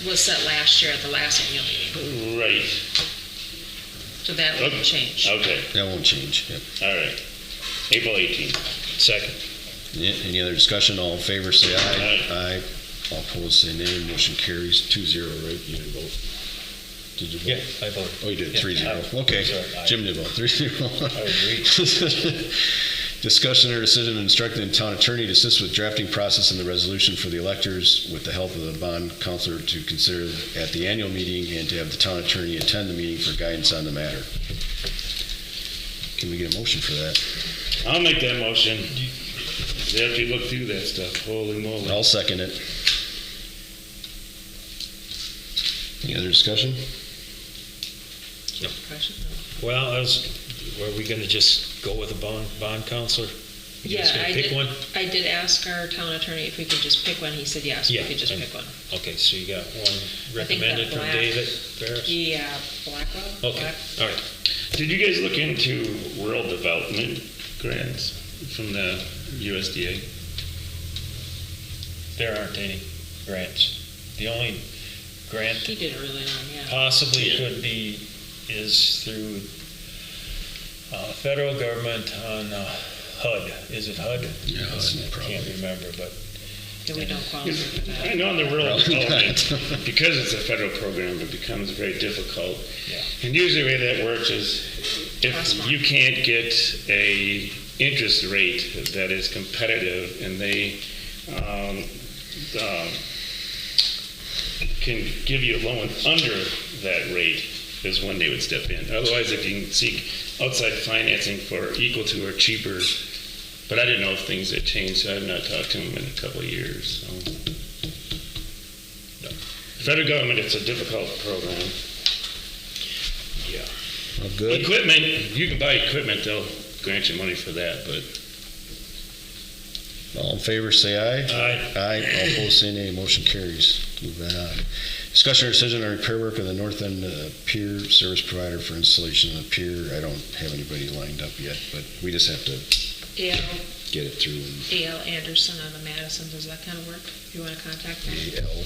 Was set last year at the last annual meeting. Right. So that won't change. Okay, that won't change. Yep. all right. April 18th. Second. Yeah, any other discussion? All in favor, say aye. Aye. Aye. All opposed, say nay. Motion carries 2-0, right? You didn't vote. Did you vote? Yeah, I voted. Oh, you did, Yeah, 3-0. aye. Okay, Sorry, aye. Jim did vote, 3-0. I agree. Discussion or decision instructing the town attorney to assist with drafting process in the resolution for the electors with the help of the bond counselor to consider at the annual meeting and to have the town attorney attend the meeting for guidance on the matter. Can we get a motion for that? I'll make that motion. After you look through that stuff, holy moly. I'll second it. Any other discussion? Well, were we gonna just go with a bond counselor? You Yeah, guys gonna pick one? I did ask our town attorney if we could just pick one. He said yes, we Yeah, could just and- pick one. Okay, so you got one I think that recommended from black- David Ferris? Yeah, Blackwell. Okay, all right. Did you guys look into rural development grants from the USDA? There aren't any grants. The only grant He did it really long, yeah. possibly could be is through federal government on HUD. Is it HUD? Yeah, I can't remember, but Yeah, we don't qualify for that. I know in the rural development, because it's a federal program, it becomes very difficult. Yeah. And usually the way that works is if you can't get a interest rate that is competitive and they can give you a loan under that rate is when they would step in. Otherwise, if you can seek outside financing for equal to or cheaper, but I didn't know if things had changed, so I have not talked to them in a couple of years. So. Federal government, it's a difficult program. yeah. Well, good. Equipment, you can buy equipment, they'll grant you money for that, but All in favor, say aye. Aye. Aye. All opposed, say nay. Motion carries. Move that on. Discussion or decision on repair work on the north end pier service provider for installation of the pier. I don't have anybody lined up yet, but we just have to get it through. A.L. Anderson on the Madison, does that kind of work? If you want to contact them? A.L.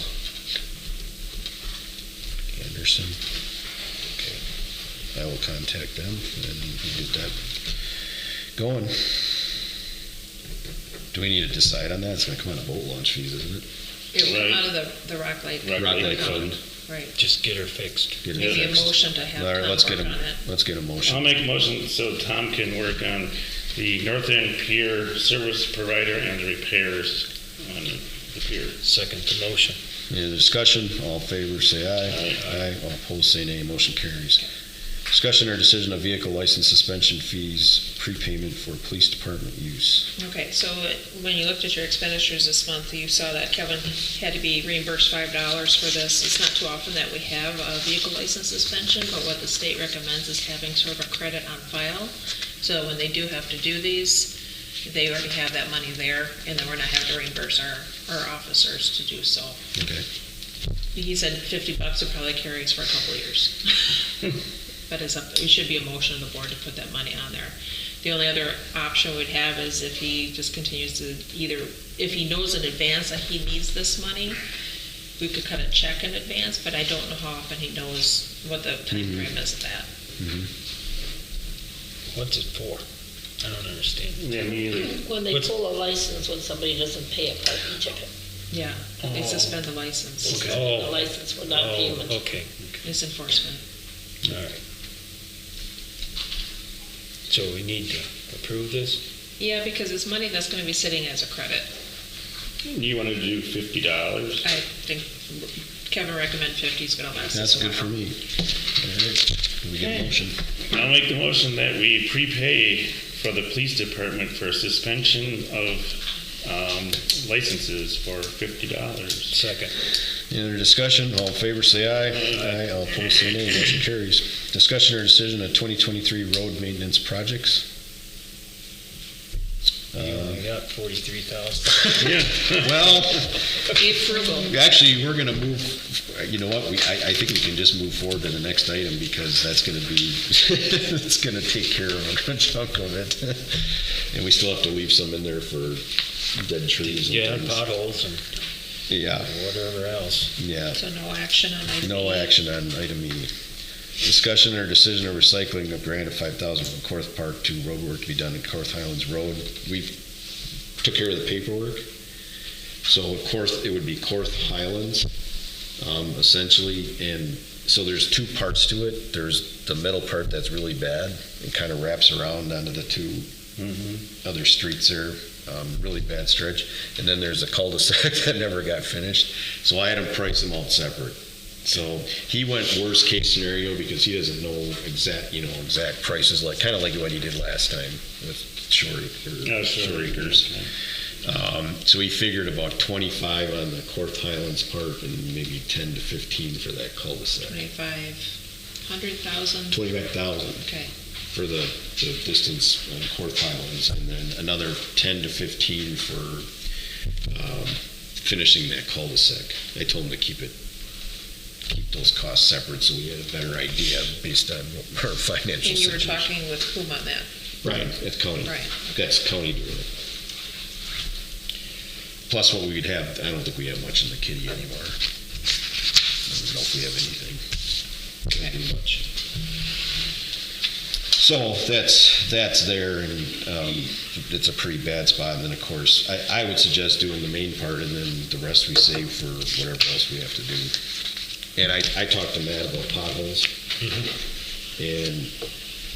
Anderson. Okay. I will contact them and we'll get that going. Do we need to decide on that? It's going to come out of boat launch fees, isn't it? It Right. went out of the Rock Lake. Rock Lake Fund. Right. Just get her fixed. Get it Maybe a fixed. motion to have All right, Tom let's get work a on it. let's get a motion. I'll make a motion so Tom can work on the north end pier service provider and the repairs on the pier. Second the motion. Any discussion? All in favor, say aye. Aye. All opposed, say nay. Motion carries. Discussion or decision of vehicle license suspension fees prepayment for police department use. Okay, so when you looked at your expenditures this month, you saw that Kevin had to be reimbursed $5 for this. It's not too often that we have a vehicle license suspension, but what the state recommends is having sort of a credit on file. So when they do have to do these, they already have that money there, and then we're not having to reimburse our officers to do so. Okay. He said $50 would probably carry us for a couple of years. But it should be a motion of the board to put that money on there. The only other option we'd have is if he just continues to if he knows in advance that he needs this money, we could cut a check in advance, but I don't know how often he knows what the time frame is of that. What's it for? I don't understand. Yeah, me either. When they What's- pull a license when somebody doesn't pay a parking ticket. Yeah, they suspend the license. Okay. The license without payment. Okay, It's enforcement. all right. So we need to approve this? Yeah, because it's money that's gonna be sitting as a credit. You want to do $50? I think Kevin recommended 50 is gonna last us That's a good for while. me. All right, can we get a Okay. motion? I'll make the motion that we prepay for the police department for suspension of licenses for $50. Second. Any other discussion? All in favor, say aye. Aye. All opposed, say nay. Motion carries. Discussion or decision on 2023 road maintenance projects. You only got 43,000. Yeah. Well, Be frugal. actually, we're gonna move, you know what, I think we can just move forward to the next item because that's gonna be, it's gonna take care of a good chunk of it. And we still have to leave some in there for dead trees and Yeah, things. potholes and Yeah, whatever else. yeah. So no action on item No E. action on item E. Discussion or decision of recycling of grant of $5,000 from Korth Park to road work to be done at Korth Highlands Road. We took care of the paperwork. So it would be Korth Highlands, essentially. And so there's two parts to it. There's the middle part that's really bad. It kind of wraps around onto the two other streets there. Really bad stretch. And then there's a cul-de-sac that never got finished. So I had him price them all separate. So he went worst case scenario because he doesn't know exact prices, kind of like what he did last time with Shore Acres. So he figured about 25 on the Korth Highlands part and maybe 10 to 15 for that cul-de-sac. 2,500,000? 25,000 Okay. for the distance on Korth Highlands, and then another 10 to 15 for finishing that cul-de-sac. I told him to keep those costs separate so we had a better idea based on our financial And you were situation. talking with whom on that? Right, that's county. Right. That's county doing it. Plus what we'd have, I don't think we have much in the kitty anymore. I don't know if we have anything. Can't do much. So that's there, and it's a pretty bad spot. And then, of course, I would suggest doing the main part, and then the rest we save for whatever else we have to do. And I talked to Matt about potholes, and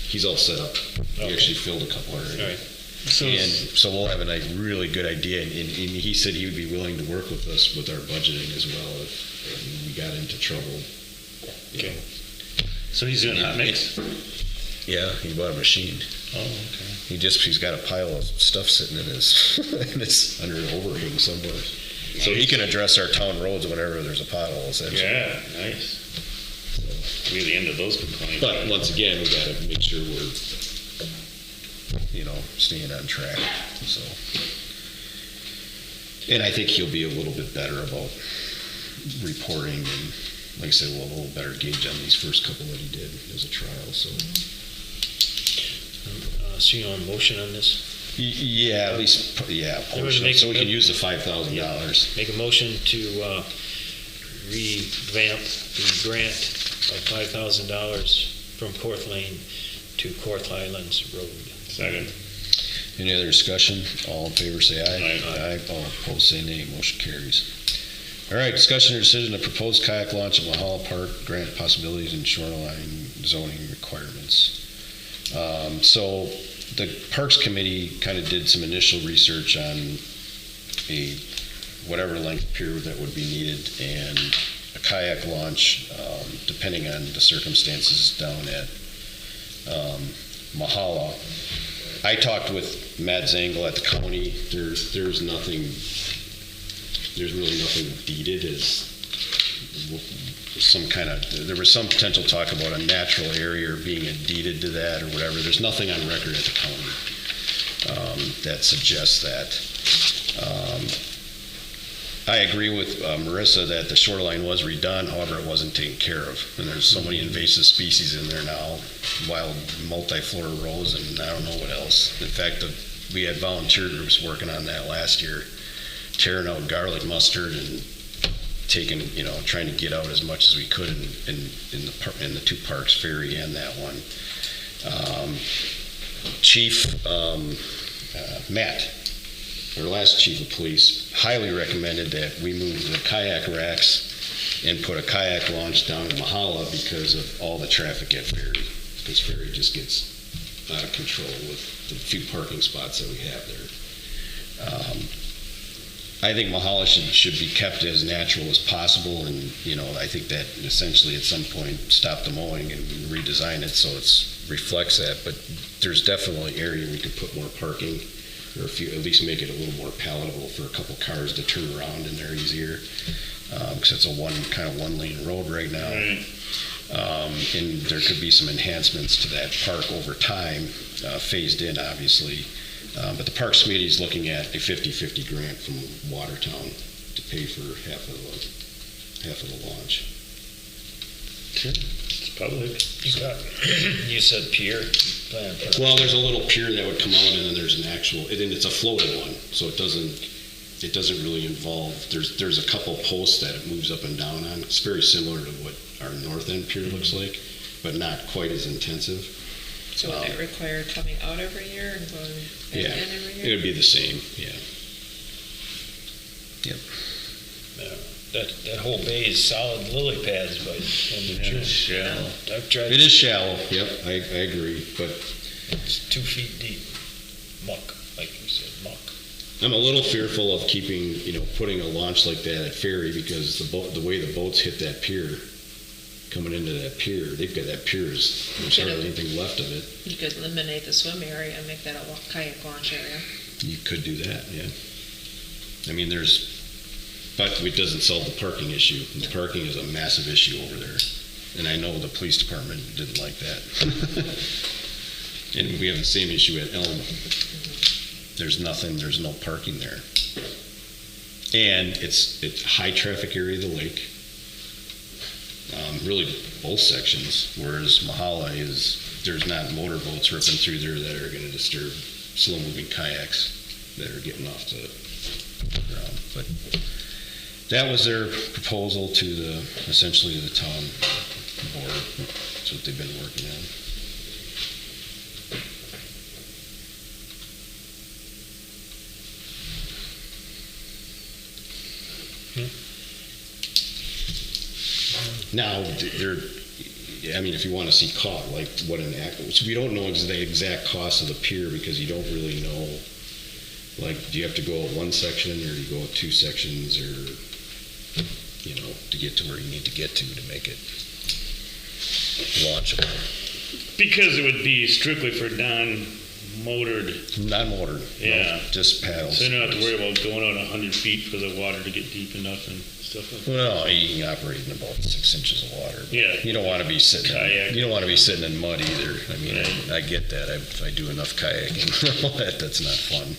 he's all set up. He actually filled a couple already. All right. So we'll have a really good idea, and he said he would be willing to work with us with our budgeting as well if we got into trouble. Okay. So he's doing hot mix? Yeah, he bought a machine. Oh, okay. He's got a pile of stuff sitting in his, under an overhang somewhere. So he can address our town roads whenever there's a pothole, essentially. Yeah, nice. We're the end of those complaints. But once again, we gotta make sure we're, staying on track, so. And I think he'll be a little bit better about reporting, and like I said, we'll have a little better gauge on these first couple that he did as a trial, so. So you want a motion on this? Yeah, at least, portion, make- so we can use the $5,000. Make a motion to revamp the grant of $5,000 from Korth Lane to Korth Highlands Road. Second. Any other discussion? All in favor, say aye. Aye. All opposed, say nay. Motion carries. All right, discussion or decision to propose kayak launch at Mahala Park, grant possibilities and shoreline zoning requirements. So the Parks Committee kind of did some initial research on whatever length pier that would be needed, and a kayak launch, depending on the circumstances down at Mahala. I talked with Matt Zangel at the county. There's really nothing deeded as there was some potential talk about a natural area being deeded to that or whatever. There's nothing on record at the county that suggests that. I agree with Marissa that the shoreline was redone, however, it wasn't taken care of. And there's so many invasive species in there now, wild multiflora rose and I don't know what else. In fact, we had volunteer groups working on that last year, tearing out garlic mustard and trying to get out as much as we could in the two parks, Ferry and that one. Chief Matt our last chief of police highly recommended that we move the kayak racks and put a kayak launch down in Mahala because of all the traffic at Ferry. Because Ferry just gets out of control with the few parking spots that we have there. I think Mahala should be kept as natural as possible, and, you know, I think that essentially at some point stop the mowing and redesign it so it reflects that, but there's definitely area we could put more parking, or at least make it a little more palatable for a couple cars to turn around in there easier, because it's a one lane road right now. And there could be some enhancements to that park over time, phased in obviously. But the Parks Committee is looking at a 50-50 grant from Watertown to pay for half of the launch. It's public. You said pier. Well, there's a little pier that would come out, and then there's an actual, and it's a floating one, so it doesn't really involve. There's a couple posts that it moves up and down on. It's very similar to what our north end pier looks like, but not quite as intensive. So would that require coming out every year and going back in every year? It would be the same, yeah. Yep. That whole bay is solid lily pads, but It's shallow. I've tried. It is shallow, yep, I agree, but It's 2 feet deep. Muck, like you said, muck. I'm a little fearful of keeping, putting a launch like that at Ferry, because the way the boats hit that pier, coming into that pier, there's hardly anything left of it. You could eliminate the swim area and make that a kayak launch area. You could do that, yeah. I mean, but it doesn't solve the parking issue. The parking is a massive issue over there. And I know the police department didn't like that. And we have the same issue at Elm. There's no parking there. And it's a high traffic area of the lake. Really both sections, whereas Mahala there's not motorboats ripping through there that are going to disturb slow-moving kayaks that are getting off the ground. But that was their proposal to essentially the town board. That's what they've been working on. Now, if you want to see cost, like what we don't know the exact cost of the pier, because you don't really know, like, do you have to go at one section or do you go at two sections, or, to get to where you need to get to make it launchable? Because it would be strictly for non-motored. Non-motored. Yeah. No, just paddles. So you don't have to worry about going out 100 feet for the water to get deep enough and stuff like that. Well, you can operate in about 6 inches of water. Yeah. You don't want to be sitting. You don't want to be sitting in mud either. I mean, I get that. I do enough kayaking. That's not fun.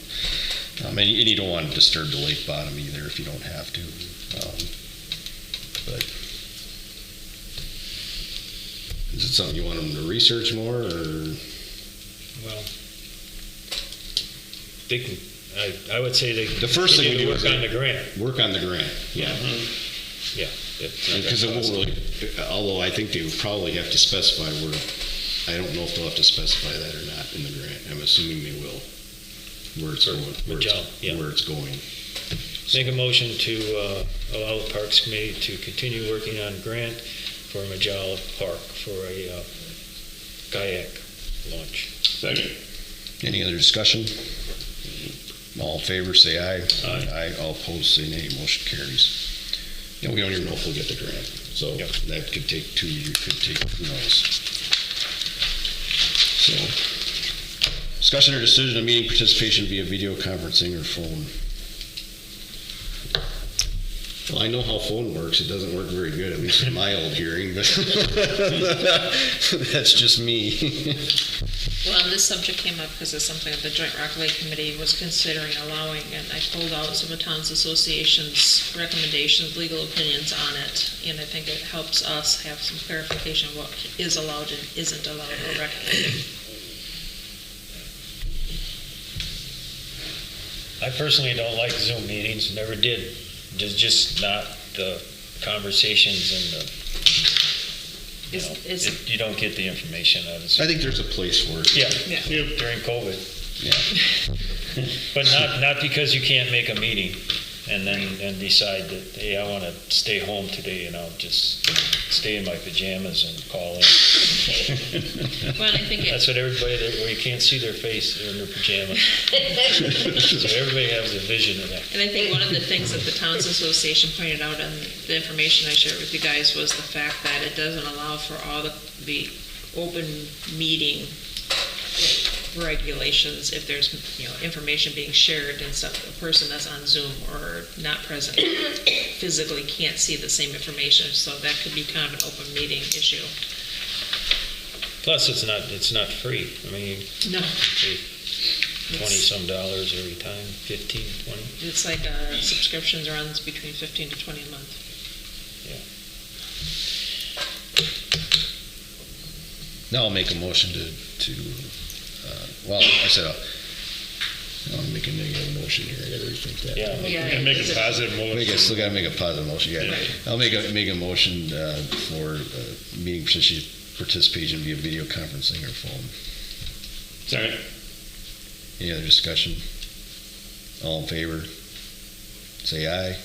And you don't want to disturb the lake bottom either if you don't have to. But is it something you want them to research more, or? Well, they can. I would say the first thing we do is work on the grant. Work on the grant, yeah. Yeah. Because it won't really, although I think they would probably have to specify where, I don't know if they'll have to specify that or not in the grant. I'm assuming they will, where it's going. Where it's going. Make a motion to allow the Parks Committee to continue working on a grant for Majala Park for a kayak launch. Second. Any other discussion? All in favor, say aye. Aye. All opposed, say nay. Motion carries. We don't even know if we'll get the grant, so that could take 2 years, who knows. So, discussion or decision of meeting participation via video conferencing or phone. Well, I know how phone works. It doesn't work very good, at least in my old hearing, but that's just me. Well, this subject came up because it's something that the Joint Rock Lake Committee was considering allowing, and I pulled out some of Towns Association's recommendations, legal opinions on it, and I think it helps us have some clarification of what is allowed and isn't allowed or recommended. I personally don't like Zoom meetings, never did. Just not the conversations and the, you don't get the information out of it. I think there's a place for it. Yeah. During COVID. Yeah. But not because you can't make a meeting and then decide that, hey, I want to stay home today and I'll just stay in my pajamas and call in. Well, I think That's what everybody, where you can't see their face, they're in their pajamas. So everybody has a vision of that. And I think one of the things that the Towns Association pointed out on the information I shared with you guys was the fact that it doesn't allow for all the open meeting regulations if there's, information being shared and stuff. A person that's on Zoom or not present physically can't see the same information, so that could be kind of an open meeting issue. Plus, it's not free. I mean, No. you pay $20-some every time, 15, 20. It's like subscriptions are on between 15 to 20 a month. Now I'll make a motion to well, I said I'll make a negative motion here. I gotta rethink that. Yeah, Yeah, make a positive motion. I still gotta make a positive motion. Yeah, Right. I'll make a motion for meeting participation via video conferencing or phone. Sorry. Any other discussion? All in favor, say aye.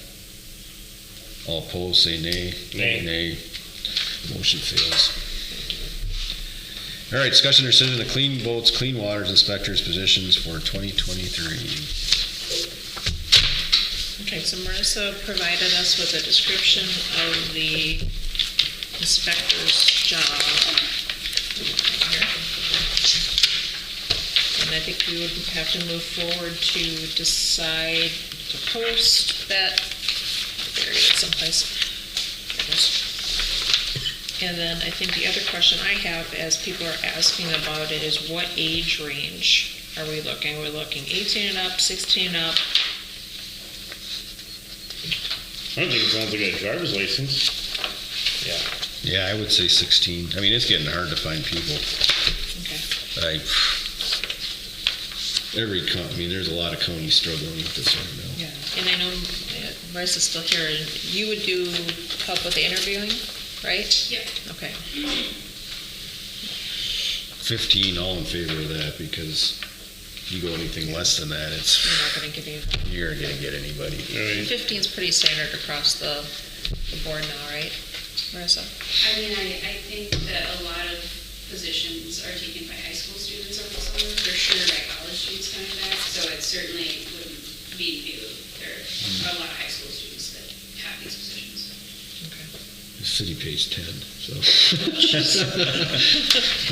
All opposed, say nay. Nay. Nay. Motion fails. All right, discussion or decision of clean boats, clean waters inspectors positions for 2023. Okay, so Marissa provided us with a description of the inspector's job. And I think we would have to move forward to decide to post that. There it is someplace. There it is. And then I think the other question I have, as people are asking about it, is what age range are we looking? We're looking 18 and up, 16 and up. I don't think it sounds like a driver's license. Yeah, I would say 16. I mean, it's getting hard to find people. Okay. There's a lot of counties struggling with this right now. Yeah, and I know Marissa's still here, and you would do help with the interviewing, right? Yeah. Okay. 15, all in favor of that, because if you go anything less than that, You're not gonna get anybody. you're gonna get anybody. 15 is pretty standard across the board now, right, Marissa? I mean, I think that a lot of positions are taken by high school students over the summer, for sure by college students coming back, so it certainly wouldn't be new. There are a lot of high school students that have these positions. The city pays 10, so.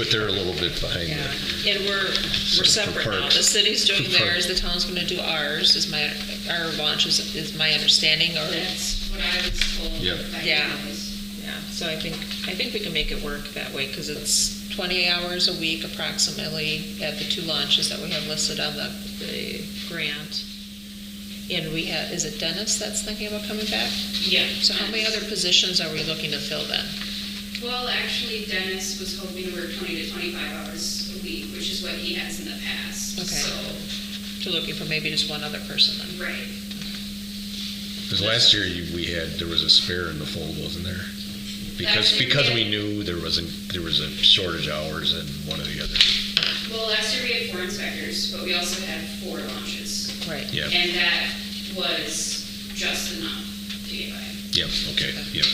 But they're a little bit behind Yeah, that. and we're separate now. parks. The city's doing For theirs, the town's gonna do ours, our launch is my understanding, or? That's what I was told Yep. by Yeah. you. Yeah, so I think we can make it work that way, because it's 20 hours a week approximately at the 2 launches that we have listed on the grant. And we have, is it Dennis that's thinking about coming back? Yeah. So how many other positions are we looking to fill then? Well, actually, Dennis was hoping to work 20 to 25 hours a week, which is what he has in the past. Okay. So, So looking for maybe just one other person then? right. Because last year there was a spare in the fold, wasn't there? Last year Because we we had- knew there was a shortage of hours in one of the other. Well, last year we had 4 inspectors, but we also had 4 launches. Right. Yeah. And that was just enough to get by. Yep, okay, yep.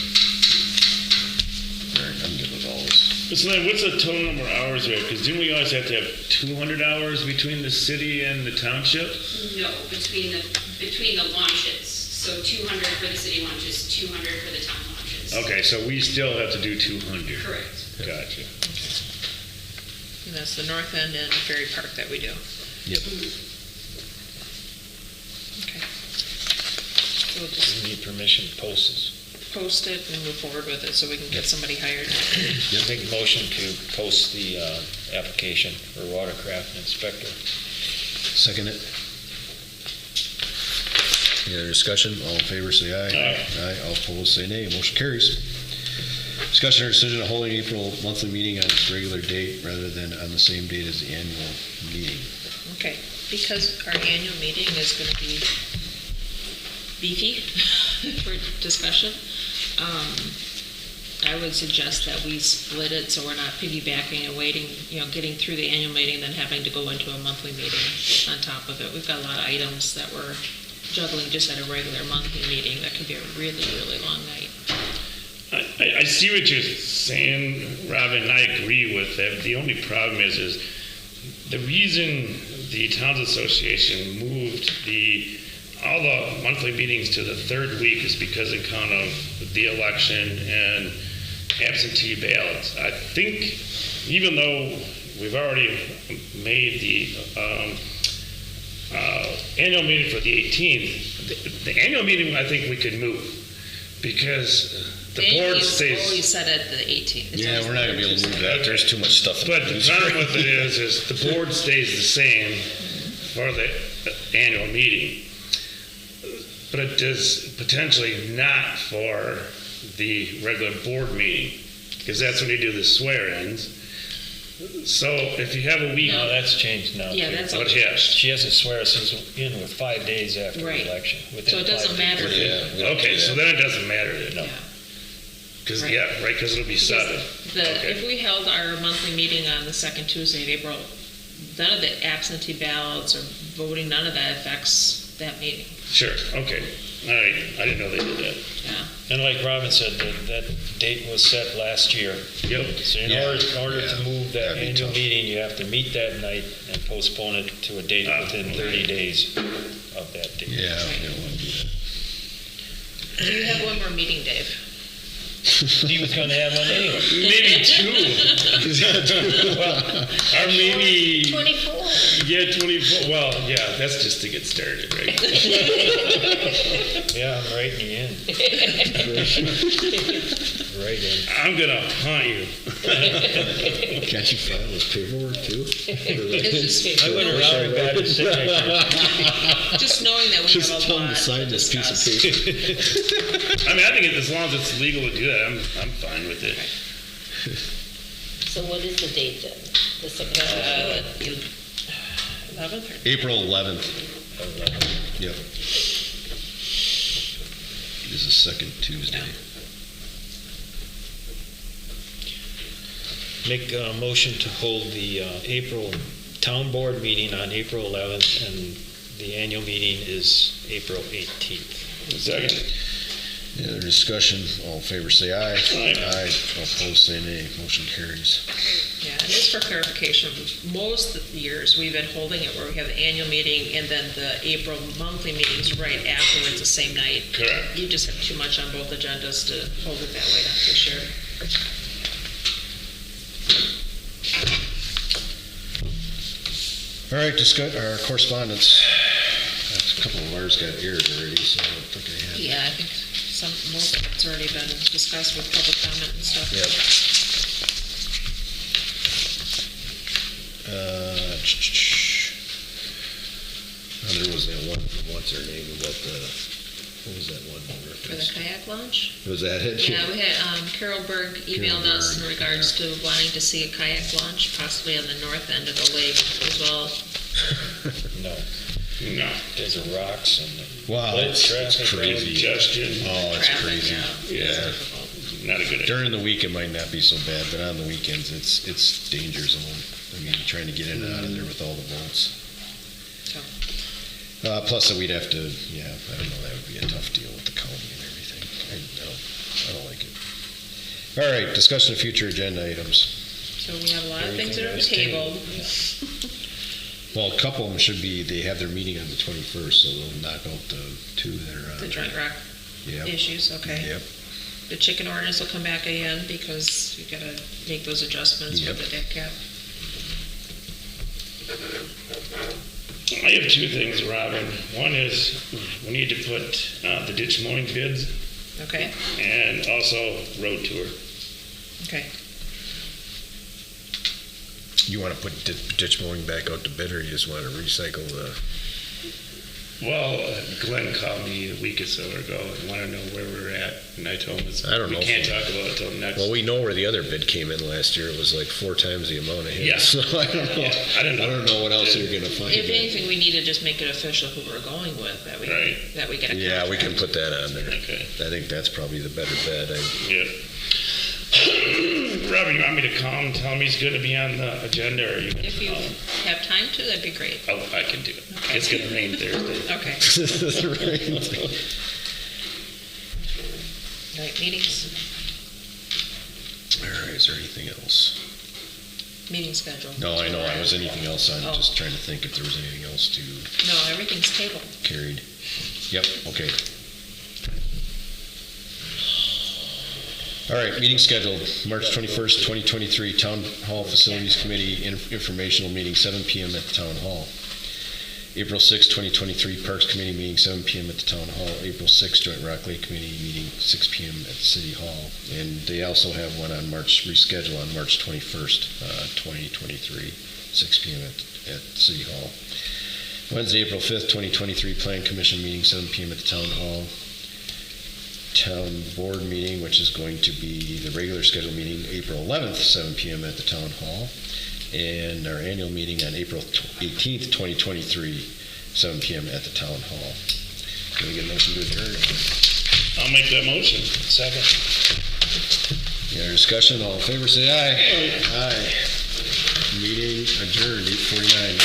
All right, I'm good with all this. So then what's the total number of hours we have? Because didn't we always have to have 200 hours between the city and the township? No, between the launches. So 200 for the city launches, 200 for the town launches. Okay, so we still have to do 200. Correct. Gotcha. And that's the North End and Ferry Park that we do. Yep. Okay. So we'll just We need permission to post this. post it and move forward with it so we can get somebody hired. Make a motion to post the application for watercraft inspector. Second it. Any other discussion? All in favor, say aye. Aye. All opposed, say nay. Motion carries. Discussion or decision of holding April monthly meeting on its regular date rather than on the same date as the annual meeting. Okay, because our annual meeting is gonna be beefy for discussion. I would suggest that we split it so we're not piggybacking and waiting, getting through the annual meeting, then having to go into a monthly meeting on top of it. We've got a lot of items that we're juggling just at a regular monthly meeting. That could be a really, really long night. I see what you're saying, Robin, and I agree with that. The only problem is the reason the Towns Association moved all the monthly meetings to the third week is because of kind of the election and absentee ballots. I think even though we've already made the annual meeting for the 18th, the annual meeting I think we could move because the board stays. Always set at the 18th. Yeah, we're not gonna be able to move that. There's too much stuff. But the problem with it is the board stays the same for the annual meeting. But it does potentially not for the regular board meeting, because that's when you do the swear-ins. So if you have a week. No, that's changed now. Yeah, too. that's What all. has? She has to swear us in with 5 days after Right. the election. So it doesn't matter. Okay, so then it doesn't matter then. No. Because, Right. yeah, right, because it'll be 7. Okay. If we held our monthly meeting on the second Tuesday of April, none of the absentee ballots or voting, none of that affects that meeting. Sure, okay. All right, I didn't know they did that. Yeah. And like Robin said, that date was set last year. Yep. So in order to move that That'd be annual tough. meeting, you have to meet that night and postpone it to a date within 30 days of that date. Yeah, we don't want to do that. Do you have one more meeting, Dave? He was gonna have one anyway. Maybe 2. Well, or maybe. 24. Yeah, 24. Well, yeah, that's just to get started, right? Yeah, I'm writing you in. Right in. I'm gonna haunt you. Can't you file this paperwork too? It's I went around and got his signature. just knowing that we Just have a tell lot him to sign to this piece of discuss. paper. I mean, I think as long as it's legal to do that, I'm fine with it. So what is the date then? The second? 11th or? April 11th. Yep. This is second Tuesday. Make a motion to hold the April town board meeting on April 11th, and the annual meeting is April 18th. Second. Any other discussion? All in favor, say aye. Aye. Aye. All opposed, say nay. Motion carries. Yeah, and just for clarification, most of the years we've been holding it where we have the annual meeting and then the April monthly meetings right afterwards the same night. Correct. You just have too much on both agendas to hold it that way, not this year. All right, discuss our correspondence. A couple of ours got aired already, so I don't think I had. Yeah, I think most of it's already been discussed with public comment and stuff. Yep. There was that one, what's her name, about what was that one? For the kayak launch? Was that it? Yeah, we had, Carol Berg emailed us in regards to wanting to see a kayak launch, possibly on the north end of the lake as well. No. No. There's the rocks and the Wow, it's crazy. Congestion. Oh, it's Traffic, crazy. Yeah. Not a good idea. During the week, it might not be so bad, but on the weekends, it's danger zone. I mean, trying to get in and out of there with all the boats. Plus, we'd have to, yeah, I don't know, that would be a tough deal with the county and everything. I don't like it. All right, discussion of future agenda items. So we have a lot of things that are Everything tabled. Well, a couple of them should be, they have their meeting on the 21st, so they'll knock out the 2 that are on. The joint rock Yep. issues, okay. Yep. The chicken ordinance will come back again because we gotta make those adjustments Yep. with the dead cap. I have 2 things, Robin. One is we need to put the ditch mowing bids Okay, and also road tour. okay. You want to put ditch mowing back out to bid, or you just want to recycle the? Well, Glenn called me a week or so ago and wanted to know where we're at, and I told him I don't know. we can't talk about it till next. Well, we know where the other bid came in last year. It was like 4 times the amount of hits. Yeah. So I don't know. Yeah, I don't know what else you're gonna find. If anything, we need to just make it official who we're going with, that we get a Yeah, we can contract. put that on there. Okay. I think that's probably the better bet. Yeah. Robin, you want me to call him, tell him he's going to be on the agenda, or are you going If to you call him? have time to, that'd be great. Oh, I can do it. It's going to rain Thursday. Okay. All right, meetings, All right, is there anything else? meeting schedule. No, I know, I was anything else, I'm Oh. just trying to think if there was anything else to No, everything's tabled. carried. Yep, okay. All right, meeting scheduled, March 21st, 2023, Town Hall Facilities Committee informational meeting, 7 PM at the Town Hall. April 6th, 2023, Parks Committee meeting, 7 PM at the Town Hall. April 6th, Joint Rock Lake Committee meeting, 6 PM at City Hall. And they also have one on reschedule on March 21st, 2023, 6 PM at City Hall. Wednesday, April 5th, 2023, Plan Commission meeting, 7 PM at the Town Hall. Town Board meeting, which is going to be the regular scheduled meeting, April 11th, 7 PM at the Town Hall. And our annual meeting on April 18th, 2023, 7 PM at the Town Hall. Can we get a motion to adjourn? I'll make that motion. Second. Any other discussion? All in favor, say aye. Aye. Meeting adjourned, 8:49.